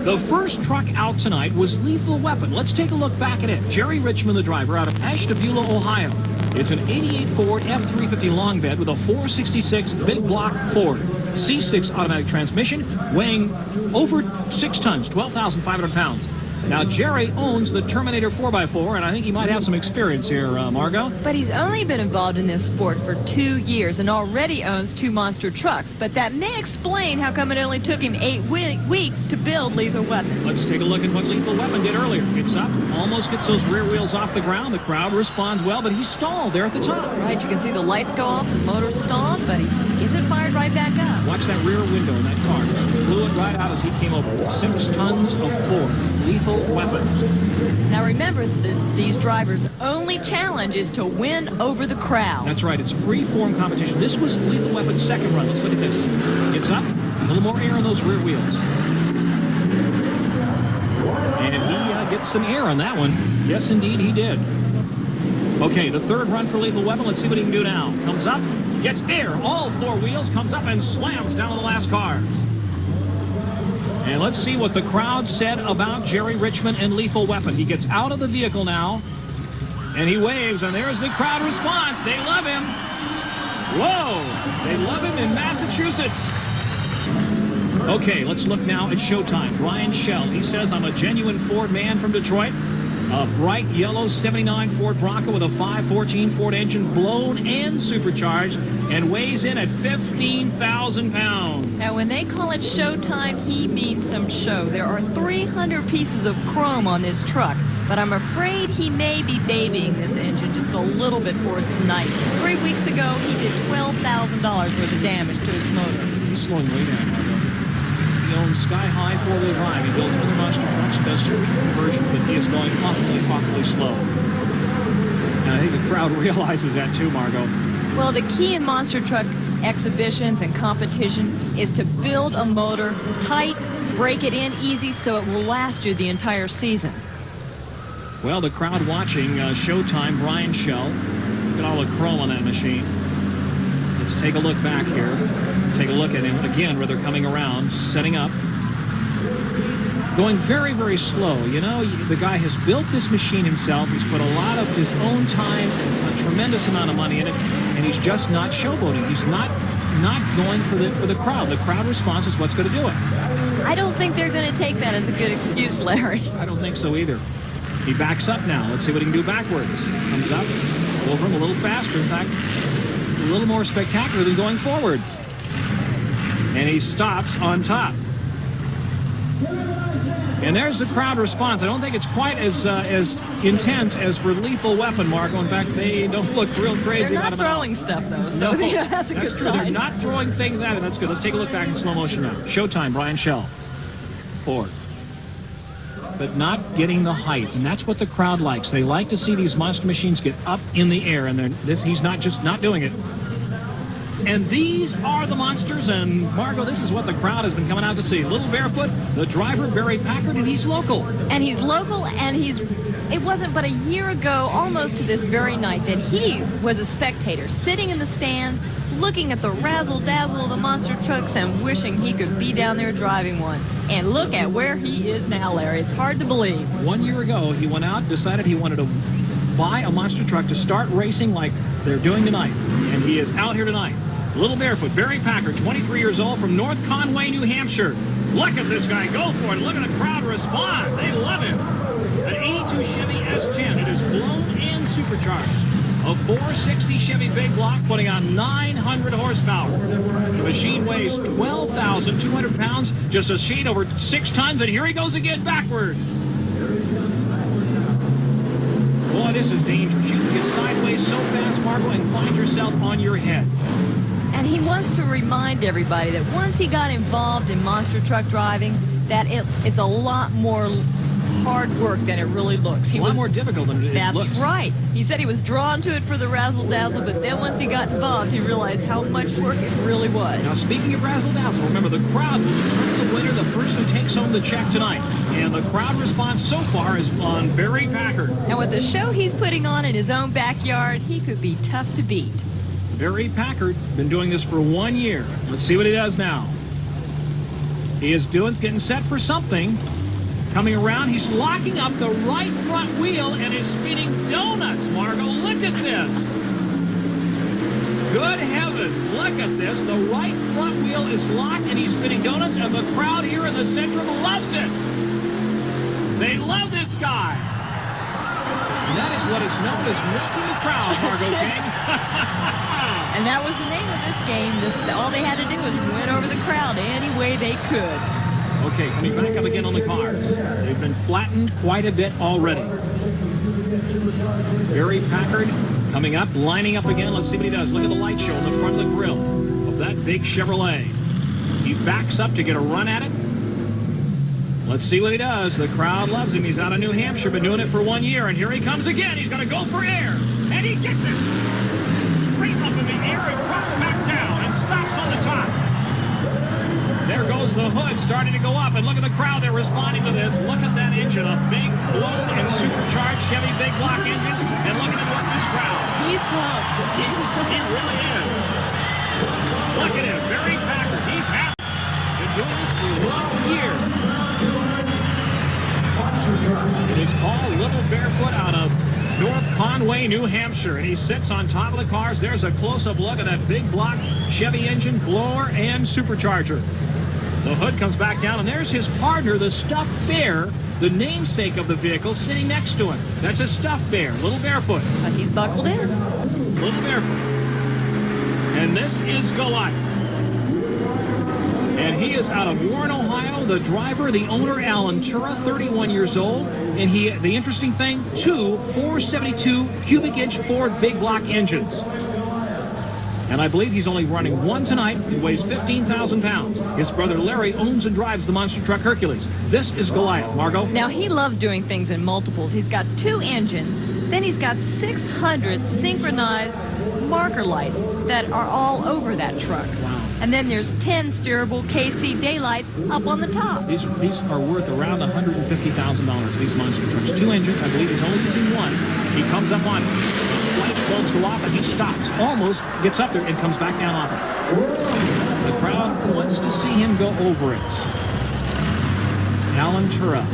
The first truck out tonight was Lethal Weapon. Let's take a look back at it. Jerry Richmond, the driver, out of Ashtabula, Ohio. It's an 88 Ford F-350 long bed with a 466 big block Ford C6 automatic transmission, weighing over 6 tons, 12,500 pounds. Now, Jerry owns the Terminator 4x4, and I think he might have some experience here, Margot. But he's only been involved in this sport for 2 years and already owns 2 monster trucks. But that may explain how come it only took him 8 weeks to build Lethal Weapon. Let's take a look at what Lethal Weapon did earlier. Gets up, almost gets those rear wheels off the ground. The crowd responds well, but he's stalled there at the top. Right, you can see the lights go off, the motor's stalled, but he gets it fired right back up. Watch that rear window in that car. Just blew it right out as he came over. 6 tons of Ford Lethal Weapon. Now remember, these drivers' only challenge is to win over the crowd. That's right. It's a free-form competition. This was Lethal Weapon's second run. Let's look at this. Gets up. A little more air on those rear wheels. And he gets some air on that one. Yes, indeed, he did. Okay, the third run for Lethal Weapon. Let's see what he can do now. Comes up. Gets air. All 4 wheels. Comes up and slams down on the last cars. And let's see what the crowd said about Jerry Richmond and Lethal Weapon. He gets out of the vehicle now, and he waves, and there's the crowd response. They love him. Whoa! They love him in Massachusetts. Okay, let's look now at Showtime. Brian Schell, he says, I'm a genuine Ford man from Detroit. A bright yellow 79 Ford Bronco with a 514 Ford engine, blown and supercharged, and weighs in at 15,000 pounds. Now, when they call it Showtime, he means some show. There are 300 pieces of chrome on this truck, but I'm afraid he may be babying this engine just a little bit for us tonight. 3 weeks ago, he did $12,000 worth of damage to his motor. He's slowing way down, Margot. He owns sky-high 4-wheel drive. He builds other monster trucks and does super conversions, but he is going awfully slow. And I think the crowd realizes that too, Margot. Well, the key in monster truck exhibitions and competition is to build a motor tight, break it in easy so it will last you the entire season. Well, the crowd watching Showtime, Brian Schell. Look at all the chrome on that machine. Let's take a look back here. Take a look at him again where they're coming around, setting up. Going very, very slow. You know, the guy has built this machine himself. He's put a lot of his own time, a tremendous amount of money in it, and he's just not showboating. He's not going for the crowd. The crowd response is what's going to do it. I don't think they're going to take that as a good excuse, Larry. I don't think so either. He backs up now. Let's see what he can do backwards. Comes up, over him a little faster. In fact, a little more spectacular than going forwards. And he stops on top. And there's the crowd response. I don't think it's quite as intense as for Lethal Weapon, Marco. In fact, they don't look real crazy. They're not throwing stuff, though. So no, yeah, that's a good true. sign. They're not throwing things at him. That's good. Let's take a look back in slow motion now. Showtime, Brian Schell. Ford. But not getting the height, and that's what the crowd likes. They like to see these monster machines get up in the air, and he's not doing it. And these are the monsters, and Margot, this is what the crowd has been coming out to see. Little Barefoot, the driver, Barry Packard, and he's local. And he's local, and it wasn't but a year ago, almost to this very night, that he was a spectator, sitting in the stands, looking at the razzle-dazzle of the monster trucks and wishing he could be down there driving one. And look at where he is now, Larry. It's hard to believe. 1 year ago, he went out, decided he wanted to buy a monster truck to start racing like they're doing tonight. And he is out here tonight. Little Barefoot, Barry Packard, 23 years old, from North Conway, New Hampshire. Look at this guy go for it. Look at the crowd respond. They love him. An 82 Chevy S10. It is blown and supercharged. A 460 Chevy big block putting on 900 horsepower. The machine weighs 12,200 pounds, just a shade over 6 tons, and here he goes again backwards. Boy, this is dangerous. You can get sideways so fast, Marco, and find yourself on your head. And he wants to remind everybody that once he got involved in monster truck driving, that it's a lot more hard work than it really looks. A lot more difficult than it looks. That's right. He said he was drawn to it for the razzle-dazzle, but then once he got involved, he realized how much work it really was. Now, speaking of razzle-dazzle, remember, the crowd will determine the winner, the person who takes home the check tonight. And the crowd response so far is on Barry Packard. And with the show he's putting on in his own backyard, he could be tough to beat. Barry Packard, been doing this for 1 year. Let's see what he does now. He is getting set for something. Coming around, he's locking up the right front wheel and is spinning donuts, Margot. Look at this. Good heavens, look at this. The right front wheel is locked and he's spinning donuts, and the crowd here in the Centrum loves it. They love this guy. And that is what is known as milking the crowd, Margot King. And that was the name of this game. All they had to do was win over the crowd any way they could. Okay, coming back up again on the cars. They've been flattened quite a bit already. Barry Packard coming up, lining up again. Let's see what he does. Look at the light show in the front of the grill of that big Chevrolet. He backs up to get a run at it. Let's see what he does. The crowd loves him. He's out of New Hampshire, been doing it for 1 year, and here he comes again. He's going to go for air, and he gets it. Straight up in the air and drops back down and stops on the top. There goes the hood starting to go up, and look at the crowd. They're responding to this. Look at that engine, a big, blown and supercharged Chevy big block engine, and look at him with this crowd. He's pumped. He really is. Look at him, Barry Packard. He's happy. Been doing this for 1 year. It is called Little Barefoot out of North Conway, New Hampshire, and he sits on top of the cars. There's a close-up look at that big block Chevy engine, blower, and supercharger. The hood comes back down, and there's his partner, the stuffed bear, the namesake of the vehicle, sitting next to him. That's a stuffed bear, Little Barefoot. But he's buckled in. Little Barefoot. And this is Goliath. And he is out of Warren, Ohio. The driver, the owner, Alan Tura, 31 years old. And the interesting thing, 2 472 cubic inch Ford big block engines. And I believe he's only running one tonight. He weighs 15,000 pounds. His brother Larry owns and drives the monster truck Hercules. This is Goliath. Margot? Now, he loves doing things in multiples. He's got 2 engines. Then he's got 600 synchronized marker lights that are all over that truck. Wow. And then there's 10 steerable KC daylights up on the top. These are worth around $150,000, these monster trucks. 2 engines. I believe he's only using one. He comes up on it. Flash bulbs go off, and he stops. Almost gets up there and comes back down off it. The crowd wants to see him go over it. Alan Tura.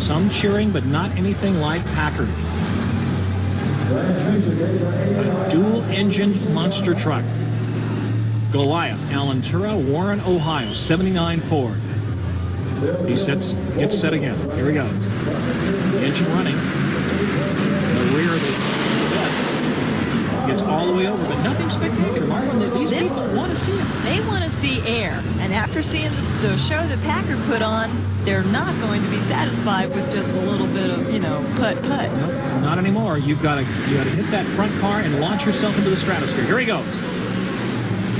Some cheering, but not anything like Packard. A dual-engined monster truck. Goliath, Alan Tura, Warren, Ohio, 79 Ford. He gets set again. Here he goes. The engine running. The rear of the bed gets all the way over, but nothing spectacular. Marvin, these people want to see him. They want to see air. And after seeing the show that Packard put on, they're not going to be satisfied with just a little bit of, putt-putt. Nope, not anymore. You got to hit that front car and launch yourself into the stratosphere. Here he goes.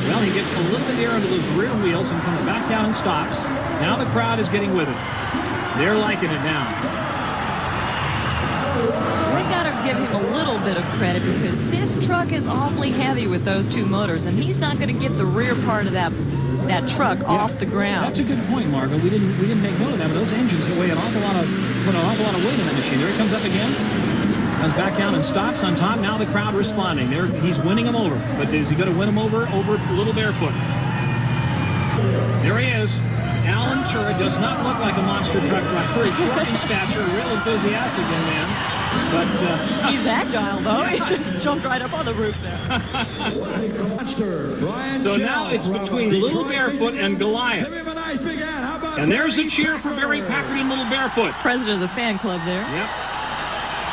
Well, he gets a little bit of air into those rear wheels and comes back down and stops. Now the crowd is getting with it. They're liking it now. We got to give him a little bit of credit because this truck is awfully heavy with those 2 motors, and he's not going to get the rear part of that truck off the ground. That's a good point, Margot. We didn't make note of that, but those engines weigh put an awful lot of weight in that machine. There he comes up again. Comes back down and stops on top. Now the crowd responding. He's winning them over. But is he going to win them over Little Barefoot? There he is. Alan Tura does not look like a monster truck driver. He's short in stature, real enthusiastic young man. But he's agile, though. He just jumped right up on the roof there. So now it's between Little Barefoot and Goliath. And there's a cheer for Barry Packard and Little Barefoot. President of the fan club there. Yep.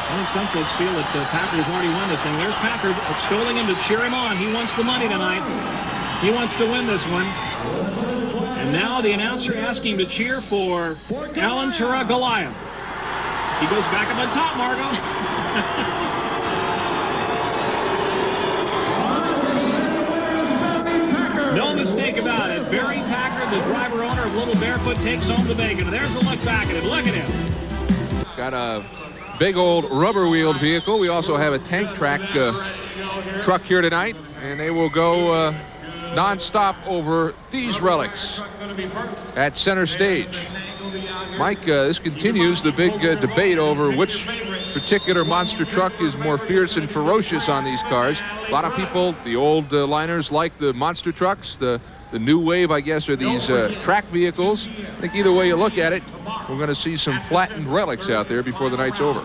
I think some folks feel that Packard has already won this thing. There's Packard extolling him to cheer him on. He wants the money tonight. He wants to win this one. And now the announcer asking him to cheer for Alan Tura Goliath. He goes back up on top, Margot. No mistake about it. Barry Packard, the driver-owner of Little Barefoot, takes home the bacon. There's a look back at him. Look at him. Got a big old rubber-wheeled vehicle. We also have a tank track truck here tonight, and they will go non-stop over these relics at center stage. Mike, this continues the big debate over which particular monster truck is more fierce and ferocious on these cars. A lot of people, the old liners, like the monster trucks. The The new wave, I guess, are these track vehicles. I think either way you look at it, we're going to see some flattened relics out there before the night's over.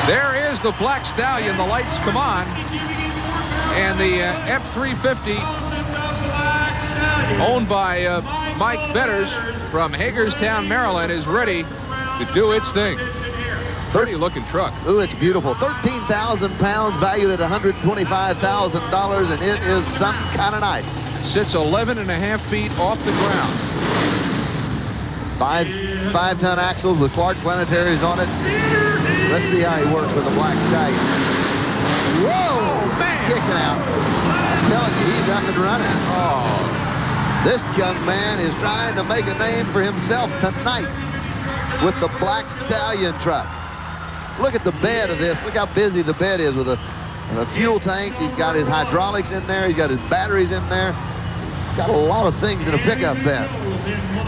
There is the Black Stallion. The lights come on. And the F-350, owned by Mike Betters from Hagerstown, Maryland, is ready to do its thing. Pretty looking truck. Ooh, it's beautiful. 13,000 pounds, valued at $125,000, and it is some kind of night. Sits 11.5 feet off the ground. Five-ton axles with Clark planetaries on it. Let's see how he works with the Black Stallion. Whoa, man! Kicking out. I'm telling you, he's up and running. Oh. This young man is trying to make a name for himself tonight with the Black Stallion truck. Look at the bed of this. Look how busy the bed is with the fuel tanks. He's got his hydraulics in there. He's got his batteries in there. Got a lot of things in a pickup bed.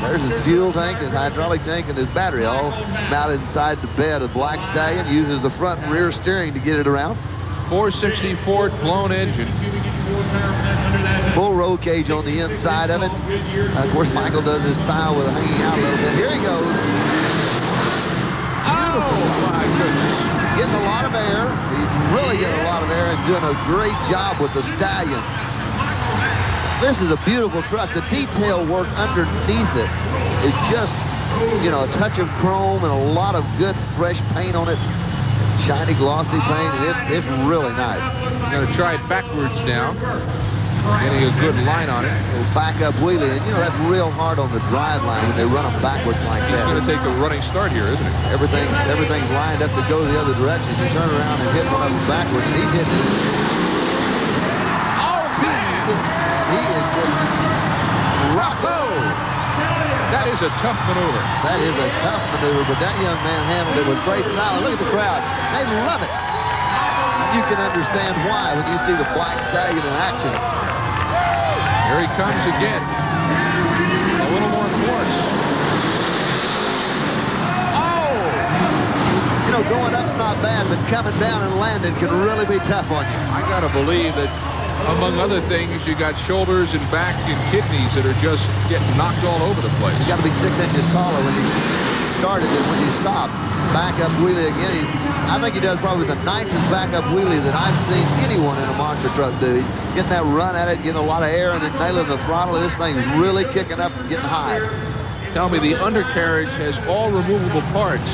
There's his fuel tank, his hydraulic tank, and his battery all mounted inside the bed of the Black Stallion. Uses the front and rear steering to get it around. 460 Ford blown engine. Full roll cage on the inside of it. Of course, Michael does his style with it hanging out a little bit. Here he goes. Oh, my goodness. Getting a lot of air. He's really getting a lot of air and doing a great job with the Stallion. This is a beautiful truck. The detail work underneath it is just, you know, a touch of chrome and a lot of good fresh paint on it. Shiny, glossy paint, and it's really nice. I'm going to try it backwards now. Getting a good line on it. A little backup wheelie, and you know, that's real hard on the drive line when they run them backwards like that. It's going to take a running start here, isn't it? Everything's lined up to go the other direction. You turn around and hit one of them backwards, and he's hitting it. Oh, man! He is just rocking. That is a tough maneuver. That is a tough maneuver, but that young man handled it with great style. Look at the crowd. They love it. You can understand why when you see the Black Stallion in action. Here he comes again. A little more force. Oh! You know, going up's not bad, but coming down and landing can really be tough on you. I got to believe that, among other things, you got shoulders and back and kidneys that are just getting knocked all over the place. You got to be 6 inches taller when you started than when you stopped. Backup wheelie again. I think he does probably the nicest backup wheelie that I've seen anyone in a monster truck do. Getting that run at it, getting a lot of air, and then nailing the throttle. This thing's really kicking up and getting high. Tell me, the undercarriage has all removable parts,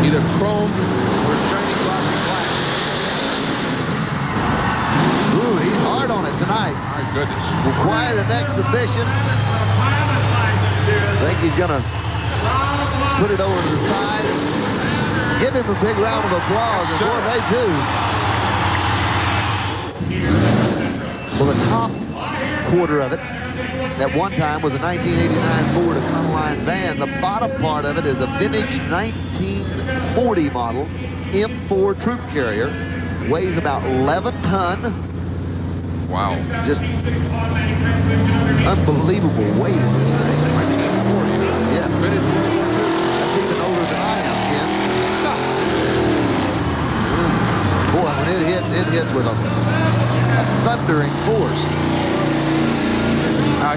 either chrome or shiny glossy black. Ooh, he's hard on it tonight. My goodness. Quite an exhibition. I think he's going to put it over to the side. Give him a big round of applause, and boy, they do. Well, the top quarter of it, at one time, was a 1989 Ford Econoline van. The bottom part of it is a vintage 1940 model M4 troop carrier. Weighs about 11 ton. Wow. Just unbelievable weight in this thing. 1940. Yes. Vintage World War II. That's even older than I am, Ken. Boy, when it hits with a thundering force.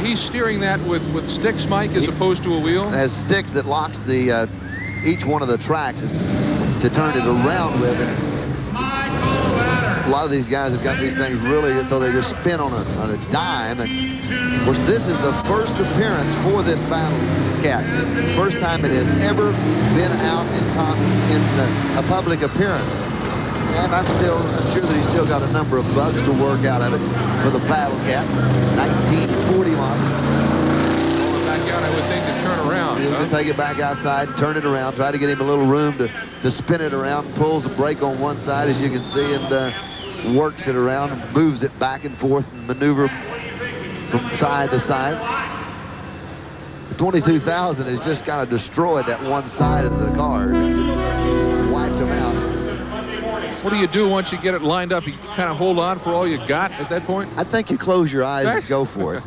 He's steering that with sticks, Mike, as opposed to a wheel? It has sticks that locks the each one of the tracks to turn it around with. And a lot of these guys have got these things really, so they just spin on a dime. And of course, this is the first appearance for this Battle Cat. The first time it has ever been out in a public appearance. And I'm sure that he's still got a number of bugs to work out of it for the Battle Cat. 1940 model. Pull it back out, I would think, to turn around. He'll take it back outside, turn it around, try to get him a little room to spin it around. Pulls the brake on one side, as you can see, and works it around and moves it back and forth and maneuver from side to side. The 22,000 has just kind of destroyed that one side of the car. It just wiped them out. What do you do once you get it lined up? You kind of hold on for all you got at that point? I think you close your eyes and go for it.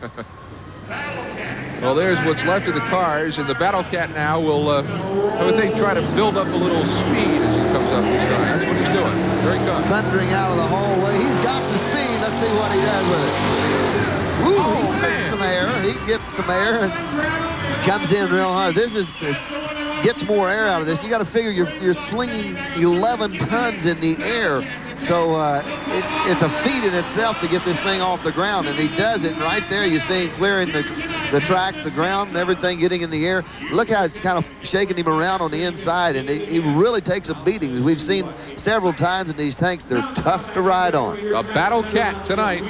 Well, there's what's left of the cars, and the Battle Cat now will, I would think, try to build up a little speed as he comes up this time. That's what he's doing. Here he comes. Thundering out of the hallway. He's got the speed. Let's see what he does with it. Ooh, he gets some air. He gets some air and comes in real hard. This is gets more air out of this. You got to figure you're slinging 11 tons in the air. So it's a feat in itself to get this thing off the ground, and he does it right there. You see him clearing the track, the ground, and everything getting in the air. Look how it's kind of shaking him around on the inside, and he really takes a beating. We've seen several times in these tanks. They're tough to ride on. A Battle Cat tonight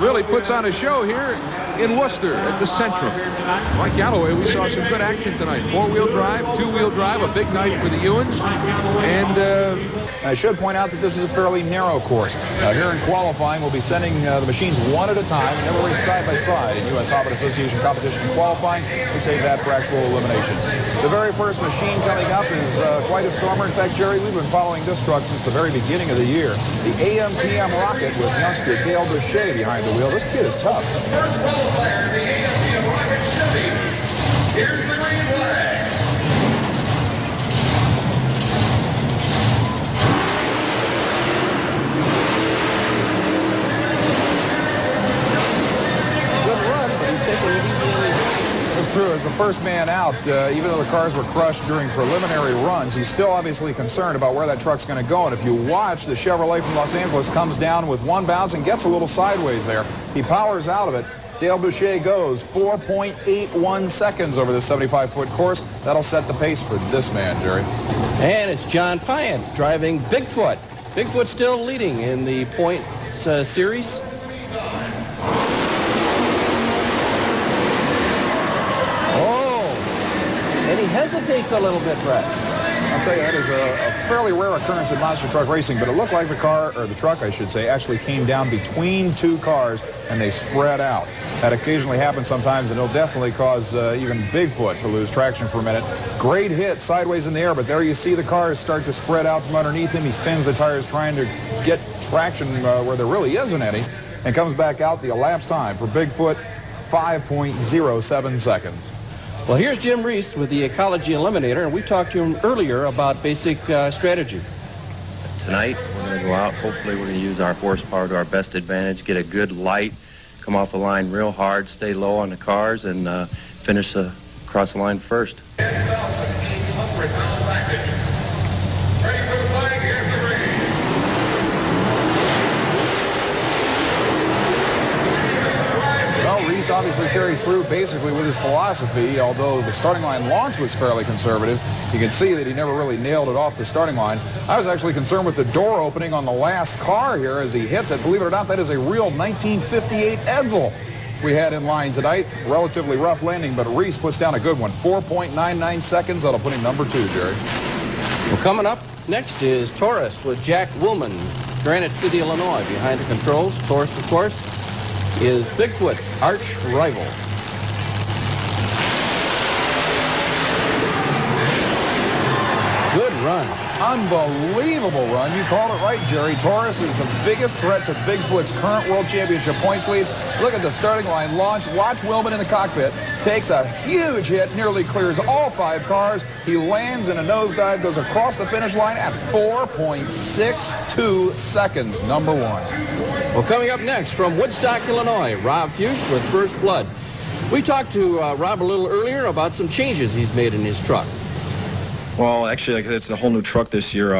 really puts on a show here in Worcester at the Centrum. Like Galloway, we saw some good action tonight. 4-wheel drive, 2-wheel drive, a big night for the Ewans. And I should point out that this is a fairly narrow course. Here in qualifying, we'll be sending the machines one at a time. We never race side by side in USHRA Association competition and qualifying. We save that for actual eliminations. The very first machine coming up is quite a stormer. In fact, Jerry, we've been following this truck since the very beginning of the year. The AM/PM Rocket with youngster Dale Boucher behind the wheel. This kid is tough. Here's the green flag. True, as the first man out, even though the cars were crushed during preliminary runs, he's still obviously concerned about where that truck's going to go. And if you watch, the Chevrolet from Los Angeles comes down with one bounce and gets a little sideways there. He powers out of it. Dale Boucher goes 4.81 seconds over the 75-foot course. That'll set the pace for this man, Jerry. And it's John Payant driving Bigfoot. Bigfoot still leading in the points series. And he hesitates a little bit, Brett. I'll tell you, that is a fairly rare occurrence in monster truck racing, but it looked like the car, or the truck, I should say, actually came down between two cars, and they spread out. That occasionally happens sometimes, and it'll definitely cause even Bigfoot to lose traction for a minute. Great hit sideways in the air, but there you see the cars start to spread out from underneath him. He spins the tires trying to get traction where there really isn't any, and comes back out. The elapsed time for Bigfoot, 5.07 seconds. Well, here's Jim Reese with the Ecology Eliminator, and we talked to him earlier about basic strategy. Tonight, we're going to go out. Hopefully, we're going to use our horsepower to our best advantage, get a good light, come off the line real hard, stay low on the cars, and finish across the line first. Reese obviously carries through basically with his philosophy, although the starting line launch was fairly conservative. You can see that he never really nailed it off the starting line. I was actually concerned with the door opening on the last car here as he hits it. Believe it or not, that is a real 1958 Edsel we had in line tonight. Relatively rough landing, but Reese puts down a good one. 4.99 seconds. That'll put him number 2, Jerry. Well, coming up next is Taurus with Jack Woolman, Granite City, Illinois. Behind the controls, Taurus, of course, is Bigfoot's arch rival. Good run. Unbelievable run. You called it right, Jerry. Taurus is the biggest threat to Bigfoot's current World Championship points lead. Look at the starting line launch. Watch Willman in the cockpit. Takes a huge hit, nearly clears all 5 cars. He lands in a nosedive, goes across the finish line at 4.62 seconds, number 1. Well, coming up next from Woodstock, Illinois, Rob Fuchs with First Blood. We talked to Rob a little earlier about some changes he's made in his truck. Well, actually, it's a whole new truck this year.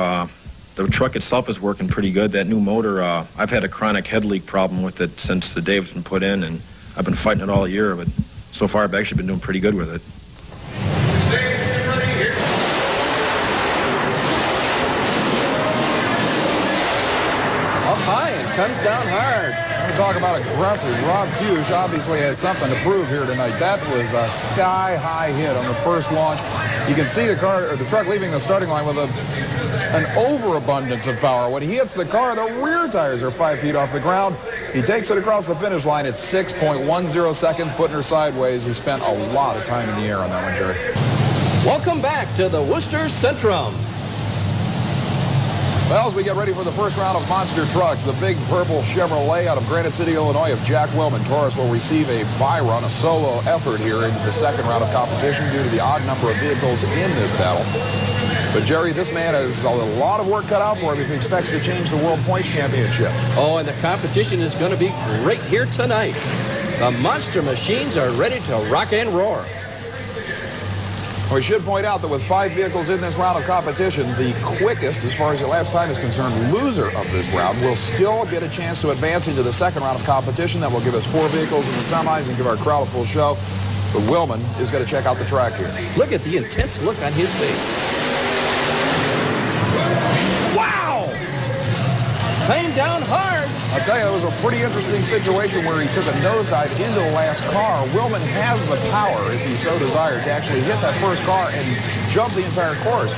The truck itself is working pretty good. That new motor, I've had a chronic head leak problem with it since the day it's been put in, and I've been fighting it all year, but so far I've actually been doing pretty good with it. Up high and comes down hard. We talk about aggressive. Rob Fuchs obviously has something to prove here tonight. That was a sky-high hit on the first launch. You can see the car, or the truck leaving the starting line with an overabundance of power. When he hits the car, the rear tires are 5 feet off the ground. He takes it across the finish line at 6.10 seconds, putting her sideways. He spent a lot of time in the air on that one, Jerry. Welcome back to the Worcester Centrum. Well, as we get ready for the first round of monster trucks, the big purple Chevrolet out of Granite City, Illinois of Jack Willman. Taurus will receive a bye-run, a solo effort here into the second round of competition due to the odd number of vehicles in this battle. But, Jerry, this man has a lot of work cut out for him if he expects to change the World Points Championship. Oh, and the competition is going to be great here tonight. The Monster Machines are ready to rock and roar. We should point out that with 5 vehicles in this round of competition, the quickest, as far as elapsed time is concerned, loser of this round will still get a chance to advance into the second round of competition. That will give us 4 vehicles in the semis and give our crowd a full show. But Willman is going to check out the track here. Look at the intense look on his face. Wow! Came down hard. I'll tell you, it was a pretty interesting situation where he took a nosedive into the last car. Willman has the power, if he so desired, to actually hit that first car and jump the entire course.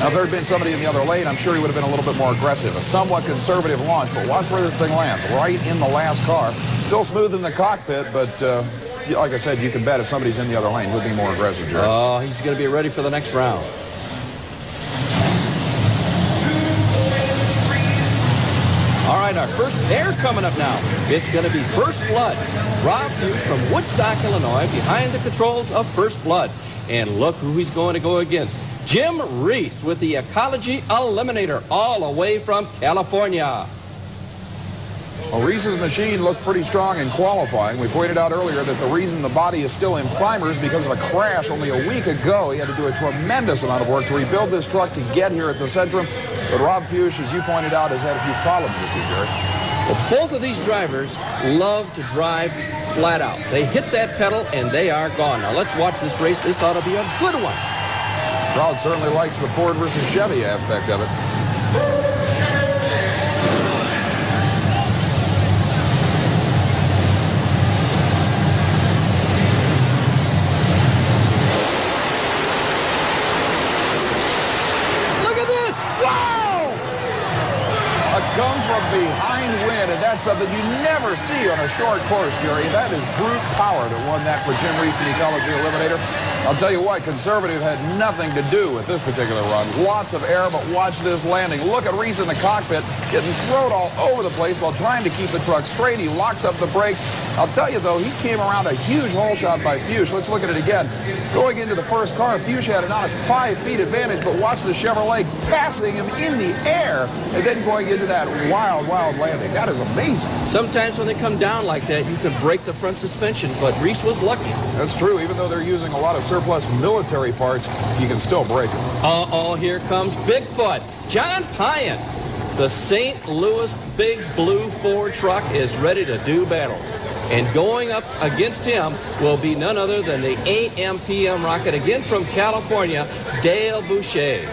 Now, if there had been somebody in the other lane, I'm sure he would have been a little bit more aggressive. A somewhat conservative launch, but watch where this thing lands. Right in the last car. Still smooth in the cockpit, but like I said, you can bet if somebody's in the other lane, he'll be more aggressive, Jerry. Oh, he's going to be ready for the next round. All right, our first pair coming up now. It's going to be First Blood. Rob Hughes from Woodstock, Illinois, behind the controls of First Blood. And look who he's going to go against. Jim Reese with the Ecology Eliminator, all the way from California. Well, Reese's machine looked pretty strong in qualifying. We pointed out earlier that the reason the body is still in primer is because of a crash only a week ago. He had to do a tremendous amount of work to rebuild this truck to get here at the Centrum. But Rob Fuchs, as you pointed out, has had a few problems this year, Jerry. Well, both of these drivers love to drive flat out. They hit that pedal and they are gone. Now let's watch this race. This ought to be a good one. Crowd certainly likes the Ford versus Chevy aspect of it. Come from behind win, and that's something you never see on a short course, Jerry. That is brute power that won that for Jim Reese in the Ecology Eliminator. I'll tell you what, conservative had nothing to do with this particular run. Lots of air, but watch this landing. Look at Reese in the cockpit, getting thrown all over the place while trying to keep the truck straight. He locks up the brakes. I'll tell you, though, he came around a huge hole shot by Fuchs. Let's look at it again. Going into the first car, Fuchs had an honest 5 feet advantage, but watch the Chevrolet passing him in the air and then going into that wild, wild landing. That is amazing. Sometimes when they come down like that, you can break the front suspension, but Reese was lucky. That's true. Even though they're using a lot of surplus military parts, you can still break them. Uh-oh, here comes Bigfoot. John Pyatt. The St. Louis Big Blue Ford truck is ready to do battle. And going up against him will be none other than the AM/PM rocket, again from California, Dale Boucher.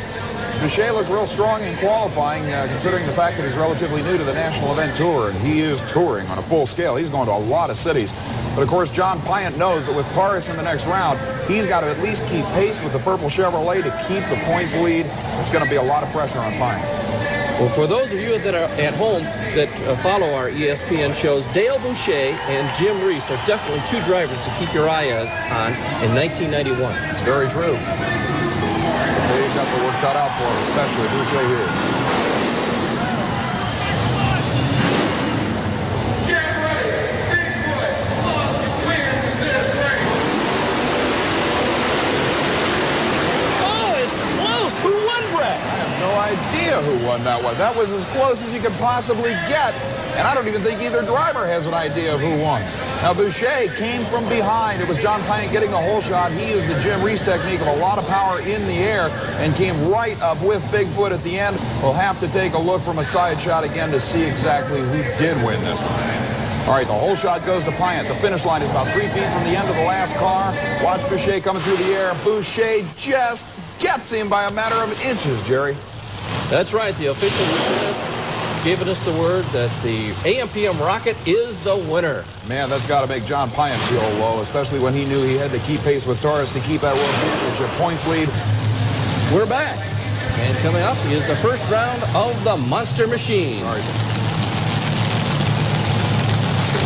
Boucher looked real strong in qualifying, considering the fact that he's relatively new to the National Event Tour, and he is touring on a full scale. He's going to a lot of cities. But, of course, John Pyatt knows that with Paris in the next round, he's got to at least keep pace with the purple Chevrolet to keep the points lead. It's going to be a lot of pressure on Pyatt. Well, for those of you that are at home that follow our ESPN shows, Dale Boucher and Jim Reese are definitely 2 drivers to keep your eye on in 1991. It's very true. They've got the work cut out for him, especially Boucher here. Get ready, Bigfoot. Win this race. Oh, it's close. Who won, Brett? I have no idea who won that one. That was as close as you could possibly get, and I don't even think either driver has an idea of who won. Now, Boucher came from behind. It was John Pyatt getting the hole shot. He used the Jim Reese technique of a lot of power in the air and came right up with Bigfoot at the end. We'll have to take a look from a side shot again to see exactly who did win this one. All right, the hole shot goes to Pyatt. The finish line is about 3 feet from the end of the last car. Watch Boucher coming through the air. Boucher just gets him by a matter of inches, Jerry. That's right. The official list giving us the word that the AM/PM rocket is the winner. Man, that's got to make John Pyatt feel low, especially when he knew he had to keep pace with Torres to keep that World Championship points lead. We're back. And coming up is the first round of the Monster Machine. Sorry.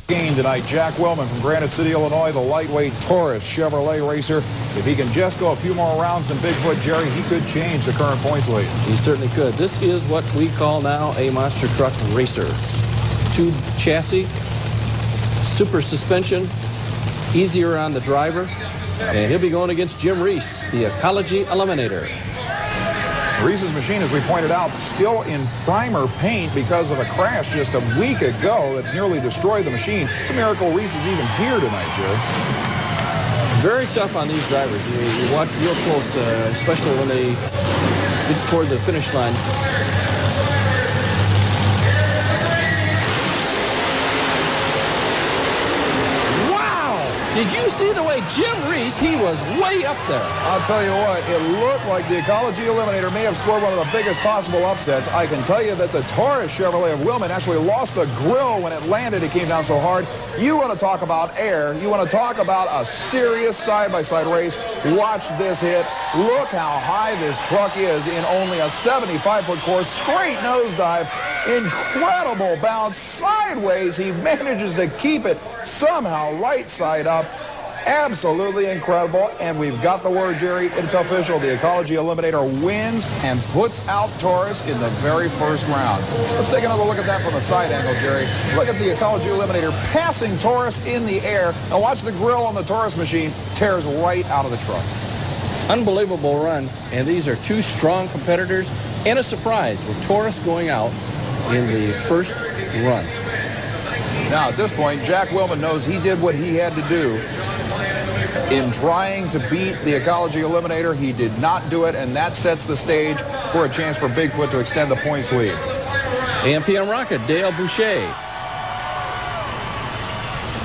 Gain tonight, Jack Willman from Granite City, Illinois, the lightweight Taurus Chevrolet racer. If he can just go a few more rounds than Bigfoot, Jerry, he could change the current points lead. He certainly could. This is what we call now a monster truck racer. 2 chassis, super suspension, easier on the driver, and he'll be going against Jim Reese, the Ecology Eliminator. Reese's machine, as we pointed out, still in primer paint because of a crash just a week ago that nearly destroyed the machine. It's a miracle Reese is even here tonight, Jerry. Very tough on these drivers. You watch real close, especially when they get toward the finish line. Did you see the way Jim Reese, he was way up there. I'll tell you what, it looked like the Ecology Eliminator may have scored one of the biggest possible upsets. I can tell you that the Taurus Chevrolet of Wilman actually lost the grill when it landed. It came down so hard. You want to talk about air. You want to talk about a serious side-by-side race. Watch this hit. Look how high this truck is in only a 75-foot course. Straight nosedive. Incredible bounce sideways. He manages to keep it somehow right side up. Absolutely incredible. And we've got the word, Jerry. It's official. The Ecology Eliminator wins and puts out Taurus in the very first round. Let's take another look at that from the side angle, Jerry. Look at the Ecology Eliminator passing Taurus in the air. Now watch the grill on the Taurus machine tears right out of the truck. Unbelievable run. And these are two strong competitors and a surprise with Taurus going out in the first run. Now, at this point, Jack Wilman knows he did what he had to do in trying to beat the Ecology Eliminator. He did not do it, and that sets the stage for a chance for Bigfoot to extend the points lead. AM/PM Rocket, Dale Boucher.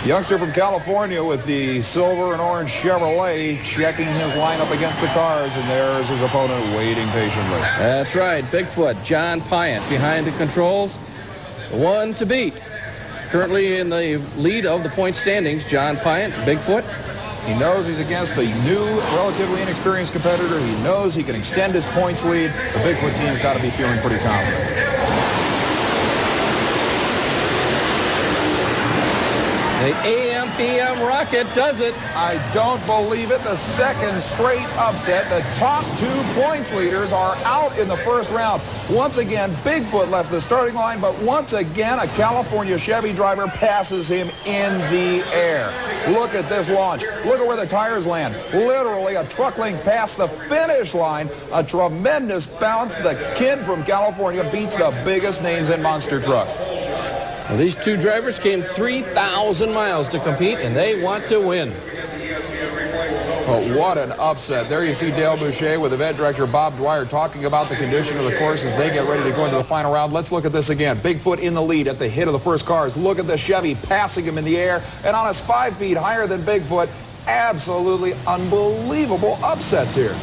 Youngster from California with the silver and orange Chevrolet checking his lineup against the cars, and there's his opponent waiting patiently. That's right, Bigfoot, John Pyant behind the controls. The one to beat. Currently in the lead of the point standings, John Pyant, Bigfoot. He knows he's against a new, relatively inexperienced competitor. He knows he can extend his points lead. The Bigfoot team's got to be feeling pretty confident. The AM/PM Rocket does it. I don't believe it. The second straight upset. The top 2 points leaders are out in the first round. Once again, Bigfoot left the starting line, but once again, a California Chevy driver passes him in the air. Look at this launch. Look at where the tires land. Literally a truck length past the finish line. A tremendous bounce. The kid from California beats the biggest names in monster trucks. Well, these two drivers came 3,000 miles to compete, and they want to win. Oh, what an upset. There you see Dale Boucher with event director Bob Dwyer talking about the condition of the course as they get ready to go into the final round. Let's look at this again. Bigfoot in the lead at the hit of the first cars. Look at the Chevy passing him in the air, and on us 5 feet higher than Bigfoot. Absolutely unbelievable upsets here.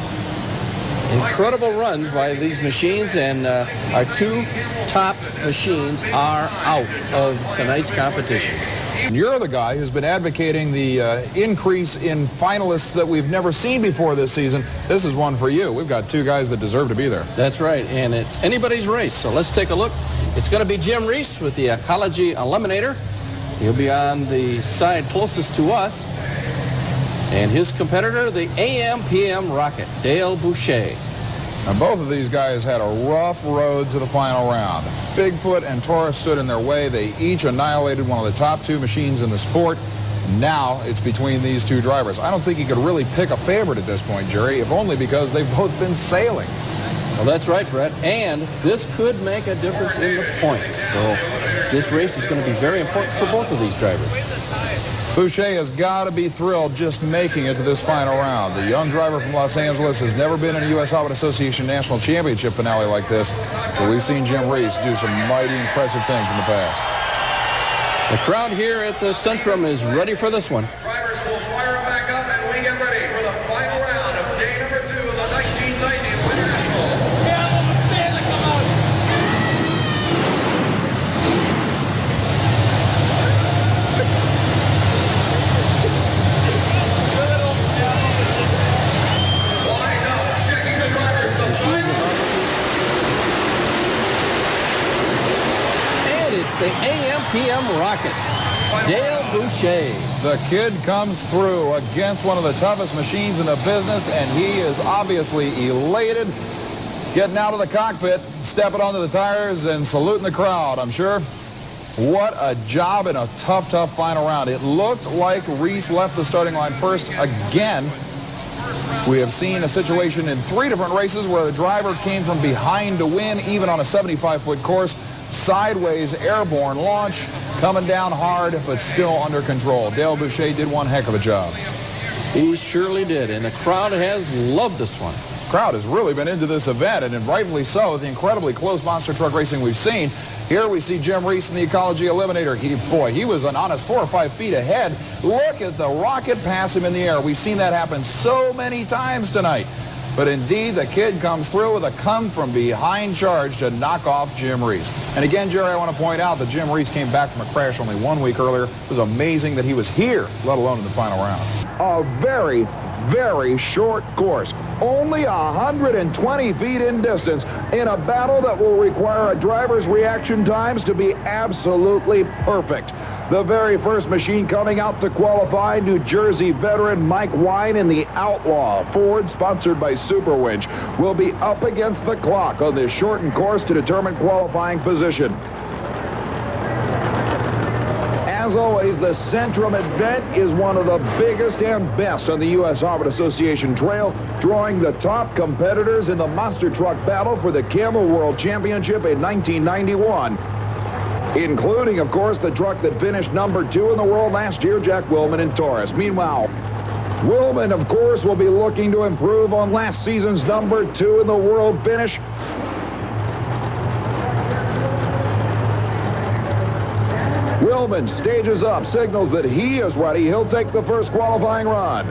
Incredible runs by these machines, and our two top machines are out of tonight's competition. And you're the guy who's been advocating the increase in finalists that we've never seen before this season. This is one for you. We've got 2 guys that deserve to be there. That's right, and it's anybody's race. So let's take a look. It's going to be Jim Reese with the Ecology Eliminator. He'll be on the side closest to us. And his competitor, the AM/PM Rocket, Dale Boucher. Now, both of these guys had a rough road to the final round. Bigfoot and Taurus stood in their way. They each annihilated one of the top 2 machines in the sport. Now it's between these 2 drivers. I don't think you could really pick a favorite at this point, Jerry, if only because they've both been sailing. Well, that's right, Brett. And this could make a difference in the points. So this race is going to be very important for both of these drivers. Boucher has got to be thrilled just making it to this final round. The young driver from Los Angeles has never been in a U.S. Auto Association National Championship finale like this, but we've seen Jim Reese do some mighty impressive things in the past. The crowd here at the Centrum is ready for this one. Drivers will fire them back up, and we get ready for the final round of day number 2 of the 1990 Winter Nationals. The AM/PM Rocket, Dale Boucher. The kid comes through against one of the toughest machines in the business, and he is obviously elated. Getting out of the cockpit, stepping onto the tires, and saluting the crowd, I'm sure. What a job in a tough, tough final round. It looked like Reese left the starting line first again. We have seen a situation in 3 different races where the driver came from behind to win, even on a 75-foot course. Sideways airborne launch, coming down hard, but still under control. Dale Boucher did one heck of a job. He surely did, and the crowd has loved this one. Crowd has really been into this event, and rightfully so, with the incredibly close monster truck racing we've seen. Here we see Jim Reese in the Ecology Eliminator. He was on honest 4 or 5 feet ahead. Look at the rocket pass him in the air. We've seen that happen so many times tonight. But indeed, the kid comes through with a come-from-behind charge to knock off Jim Reese. And again, Jerry, I want to point out that Jim Reese came back from a crash only 1 week earlier. It was amazing that he was here, let alone in the final round. A very, very short course. Only 120 feet in distance in a battle that will require a driver's reaction times to be absolutely perfect. The very first machine coming out to qualify, New Jersey veteran Mike Wine in the Outlaw Ford, sponsored by Super Winch, will be up against the clock on this shortened course to determine qualifying position. As always, the Centrum event is one of the biggest and best on the U.S. Harvard Association Trail, drawing the top competitors in the monster truck battle for the Camel World Championship in 1991. Including, of course, the truck that finished number 2 in the world last year, Jack Willman in Taurus. Meanwhile, Willman, of course, will be looking to improve on last season's number 2 in the world finish. Willman stages up, signals that he is ready. He'll take the first qualifying run.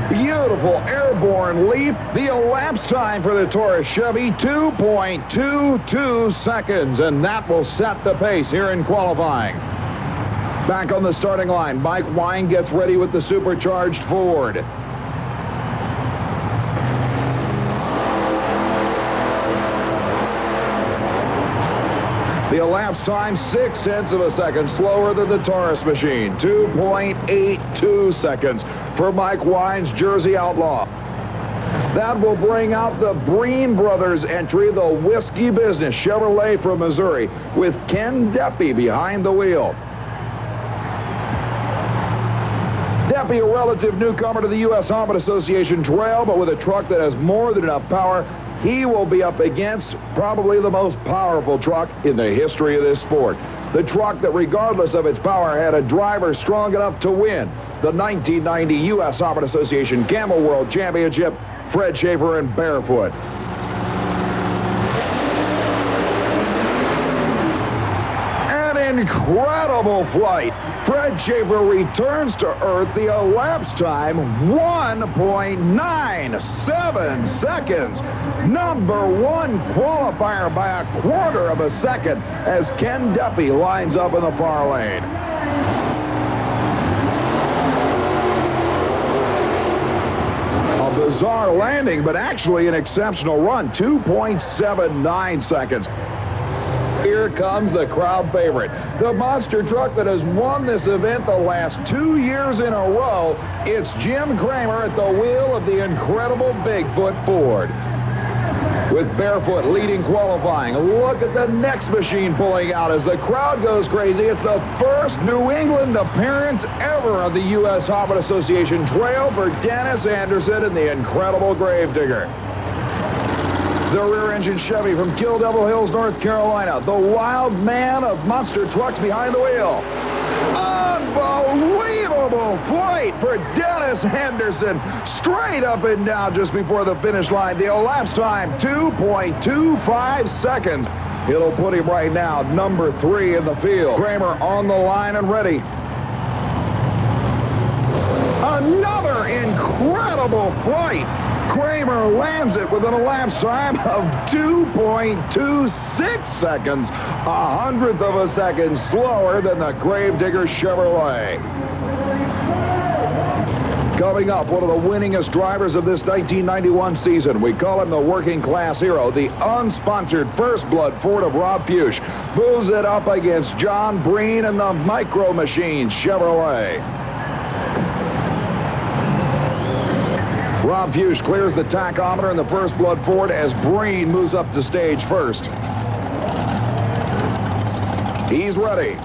Beautiful airborne leap. The elapsed time for the Taurus Chevy, 2.22 seconds, and that will set the pace here in qualifying. Back on the starting line, Mike Wine gets ready with the supercharged Ford. The elapsed time, 0.6 seconds slower than the Taurus machine, 2.82 seconds. For Mike Wine's Jersey Outlaw. That will bring out the Breen Brothers entry, the Whiskey Business Chevrolet from Missouri, with Ken Deppy behind the wheel. Deppy, a relative newcomer to the U.S. Harvard Association Trail, but with a truck that has more than enough power. He will be up against probably the most powerful truck in the history of this sport. The truck that, regardless of its power, had a driver strong enough to win the 1990 U.S. Harvard Association Camel World Championship, Fred Schaefer and Barefoot. An incredible flight. Fred Schaefer returns to Earth. The elapsed time, 1.97 seconds. Number 1 qualifier by a 1/4 of a second as Ken Duffy lines up in the far lane. Bizarre landing, but actually an exceptional run, 2.79 seconds. Here comes the crowd favorite, the monster truck that has won this event the last 2 years in a row. It's Jim Kramer at the wheel of the incredible Bigfoot Ford. With Barefoot leading qualifying. Look at the next machine pulling out as the crowd goes crazy. It's the first New England appearance ever on the U.S. Harvard Association Trail for Dennis Anderson and the incredible Gravedigger. The rear-engine Chevy from Kill Devil Hills, North Carolina. The wild man of monster trucks behind the wheel. Unbelievable flight for Dennis Henderson. Straight up and down just before the finish line. The elapsed time, 2.25 seconds. It'll put him right now, number 3 in the field. Kramer on the line and ready. Another incredible flight. Kramer lands it with an elapsed time of 2.26 seconds, 1/100 of a second slower than the Gravedigger Chevrolet. Coming up, one of the winningest drivers of this 1991 season. We call him the working class hero, the unsponsored First Blood Ford of Rob Fuchs. Moves it up against John Breen and the Micro Machines Chevrolet. Rob Fuchs clears the tachometer in the First Blood Ford as Breen moves up to stage first. He's ready.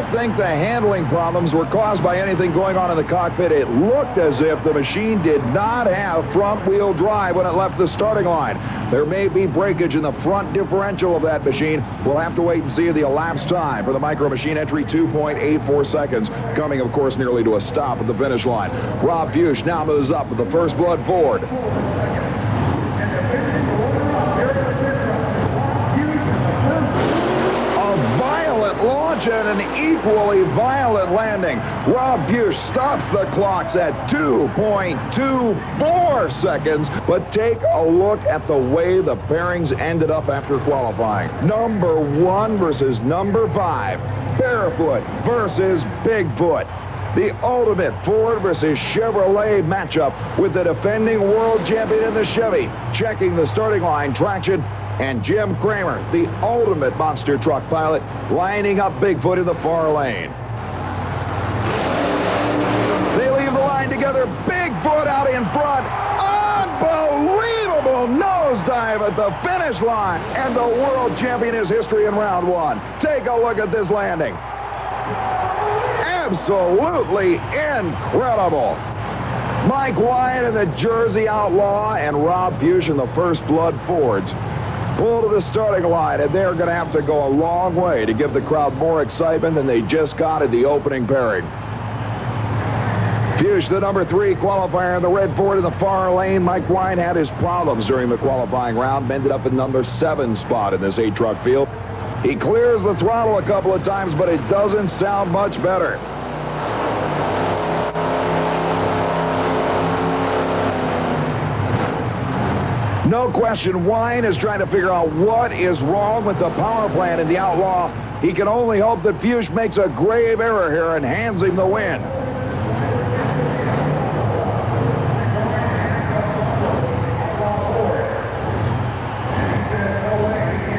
don't think the handling problems were caused by anything going on in the cockpit. It looked as if the machine did not have front-wheel drive when it left the starting line. There may be breakage in the front differential of that machine. We'll have to wait and see the elapsed time for the Micro Machine entry, 2.84 seconds, coming, of course, nearly to a stop at the finish line. Rob Fuchs now moves up with the First Blood Ford. Launch and an equally violent landing. Rob Fuchs stops the clocks at 2.24 seconds, but take a look at the way the pairings ended up after qualifying. Number 1 versus number 5. Barefoot versus Bigfoot. The ultimate Ford versus Chevrolet matchup with the defending world champion in the Chevy. Checking the starting line traction, and Jim Kramer, the ultimate monster truck pilot, lining up Bigfoot in the far lane. They leave the line together. Bigfoot out in front. Unbelievable nosedive at the finish line. And the world champion is history in round 1. Take a look at this landing. Absolutely incredible. Mike Wyatt and the Jersey Outlaw and Rob Fuchs in the First Blood Fords pull to the starting line, and they're going to have to go a long way to give the crowd more excitement than they just got at the opening pairing. Fuchs, the number 3 qualifier in the red Ford in the far lane. Mike Wyatt had his problems during the qualifying round, ended up in number 7 spot in this 8-truck field. He clears the throttle a couple of times, but it doesn't sound much better. No question, Wine is trying to figure out what is wrong with the power plant in the Outlaw. He can only hope that Fuchs makes a grave error here and hands him the win.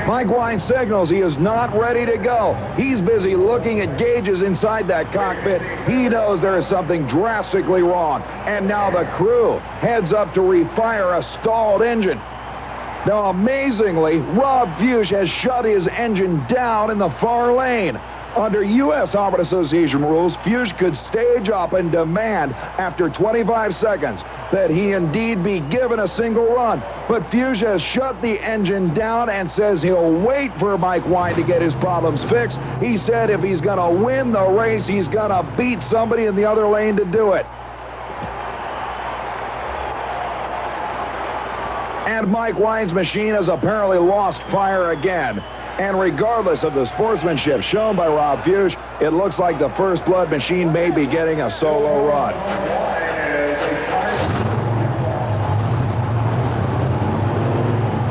Mike Wine signals he is not ready to go. He's busy looking at gauges inside that cockpit. He knows there is something drastically wrong. And now the crew heads up to refire a stalled engine. Now, amazingly, Rob Fuchs has shut his engine down in the far lane. Under USHRA Association rules, Fuchs could stage up and demand after 25 seconds that he indeed be given a single run. But Fuchs has shut the engine down and says he'll wait for Mike Wine to get his problems fixed. He said if he's going to win the race, he's going to beat somebody in the other lane to do it. And Mike Wine's machine has apparently lost fire again. And regardless of the sportsmanship shown by Rob Fuchs, it looks like the First Blood machine may be getting a solo run.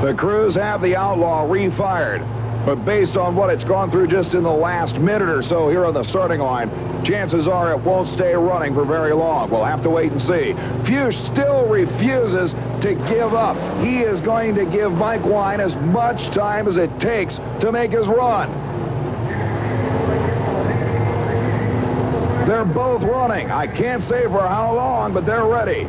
The crews have the Outlaw refired, but based on what it's gone through just in the last minute or so here on the starting line, chances are it won't stay running for very long. We'll have to wait and see. Fuchs still refuses to give up. He is going to give Mike Wine as much time as it takes to make his run. They're both running. I can't say for how long, but they're ready.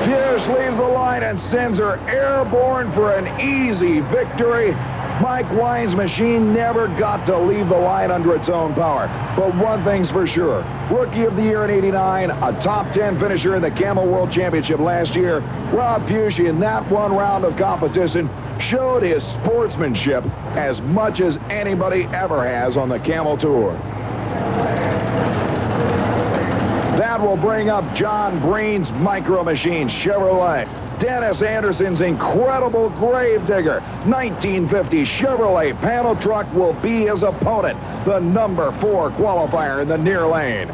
Fuchs leaves the line and sends her airborne for an easy victory. Mike Wine's machine never got to leave the line under its own power. But one thing's for sure. Rookie of the Year in '89, a top 10 finisher in the Camel World Championship last year, Rob Fuchs in that one round of competition showed his sportsmanship as much as anybody ever has on the Camel Tour. That will bring up John Breen's Micro Machine Chevrolet. Dennis Anderson's incredible Gravedigger 1950 Chevrolet panel truck will be his opponent, the number 4 qualifier in the near lane.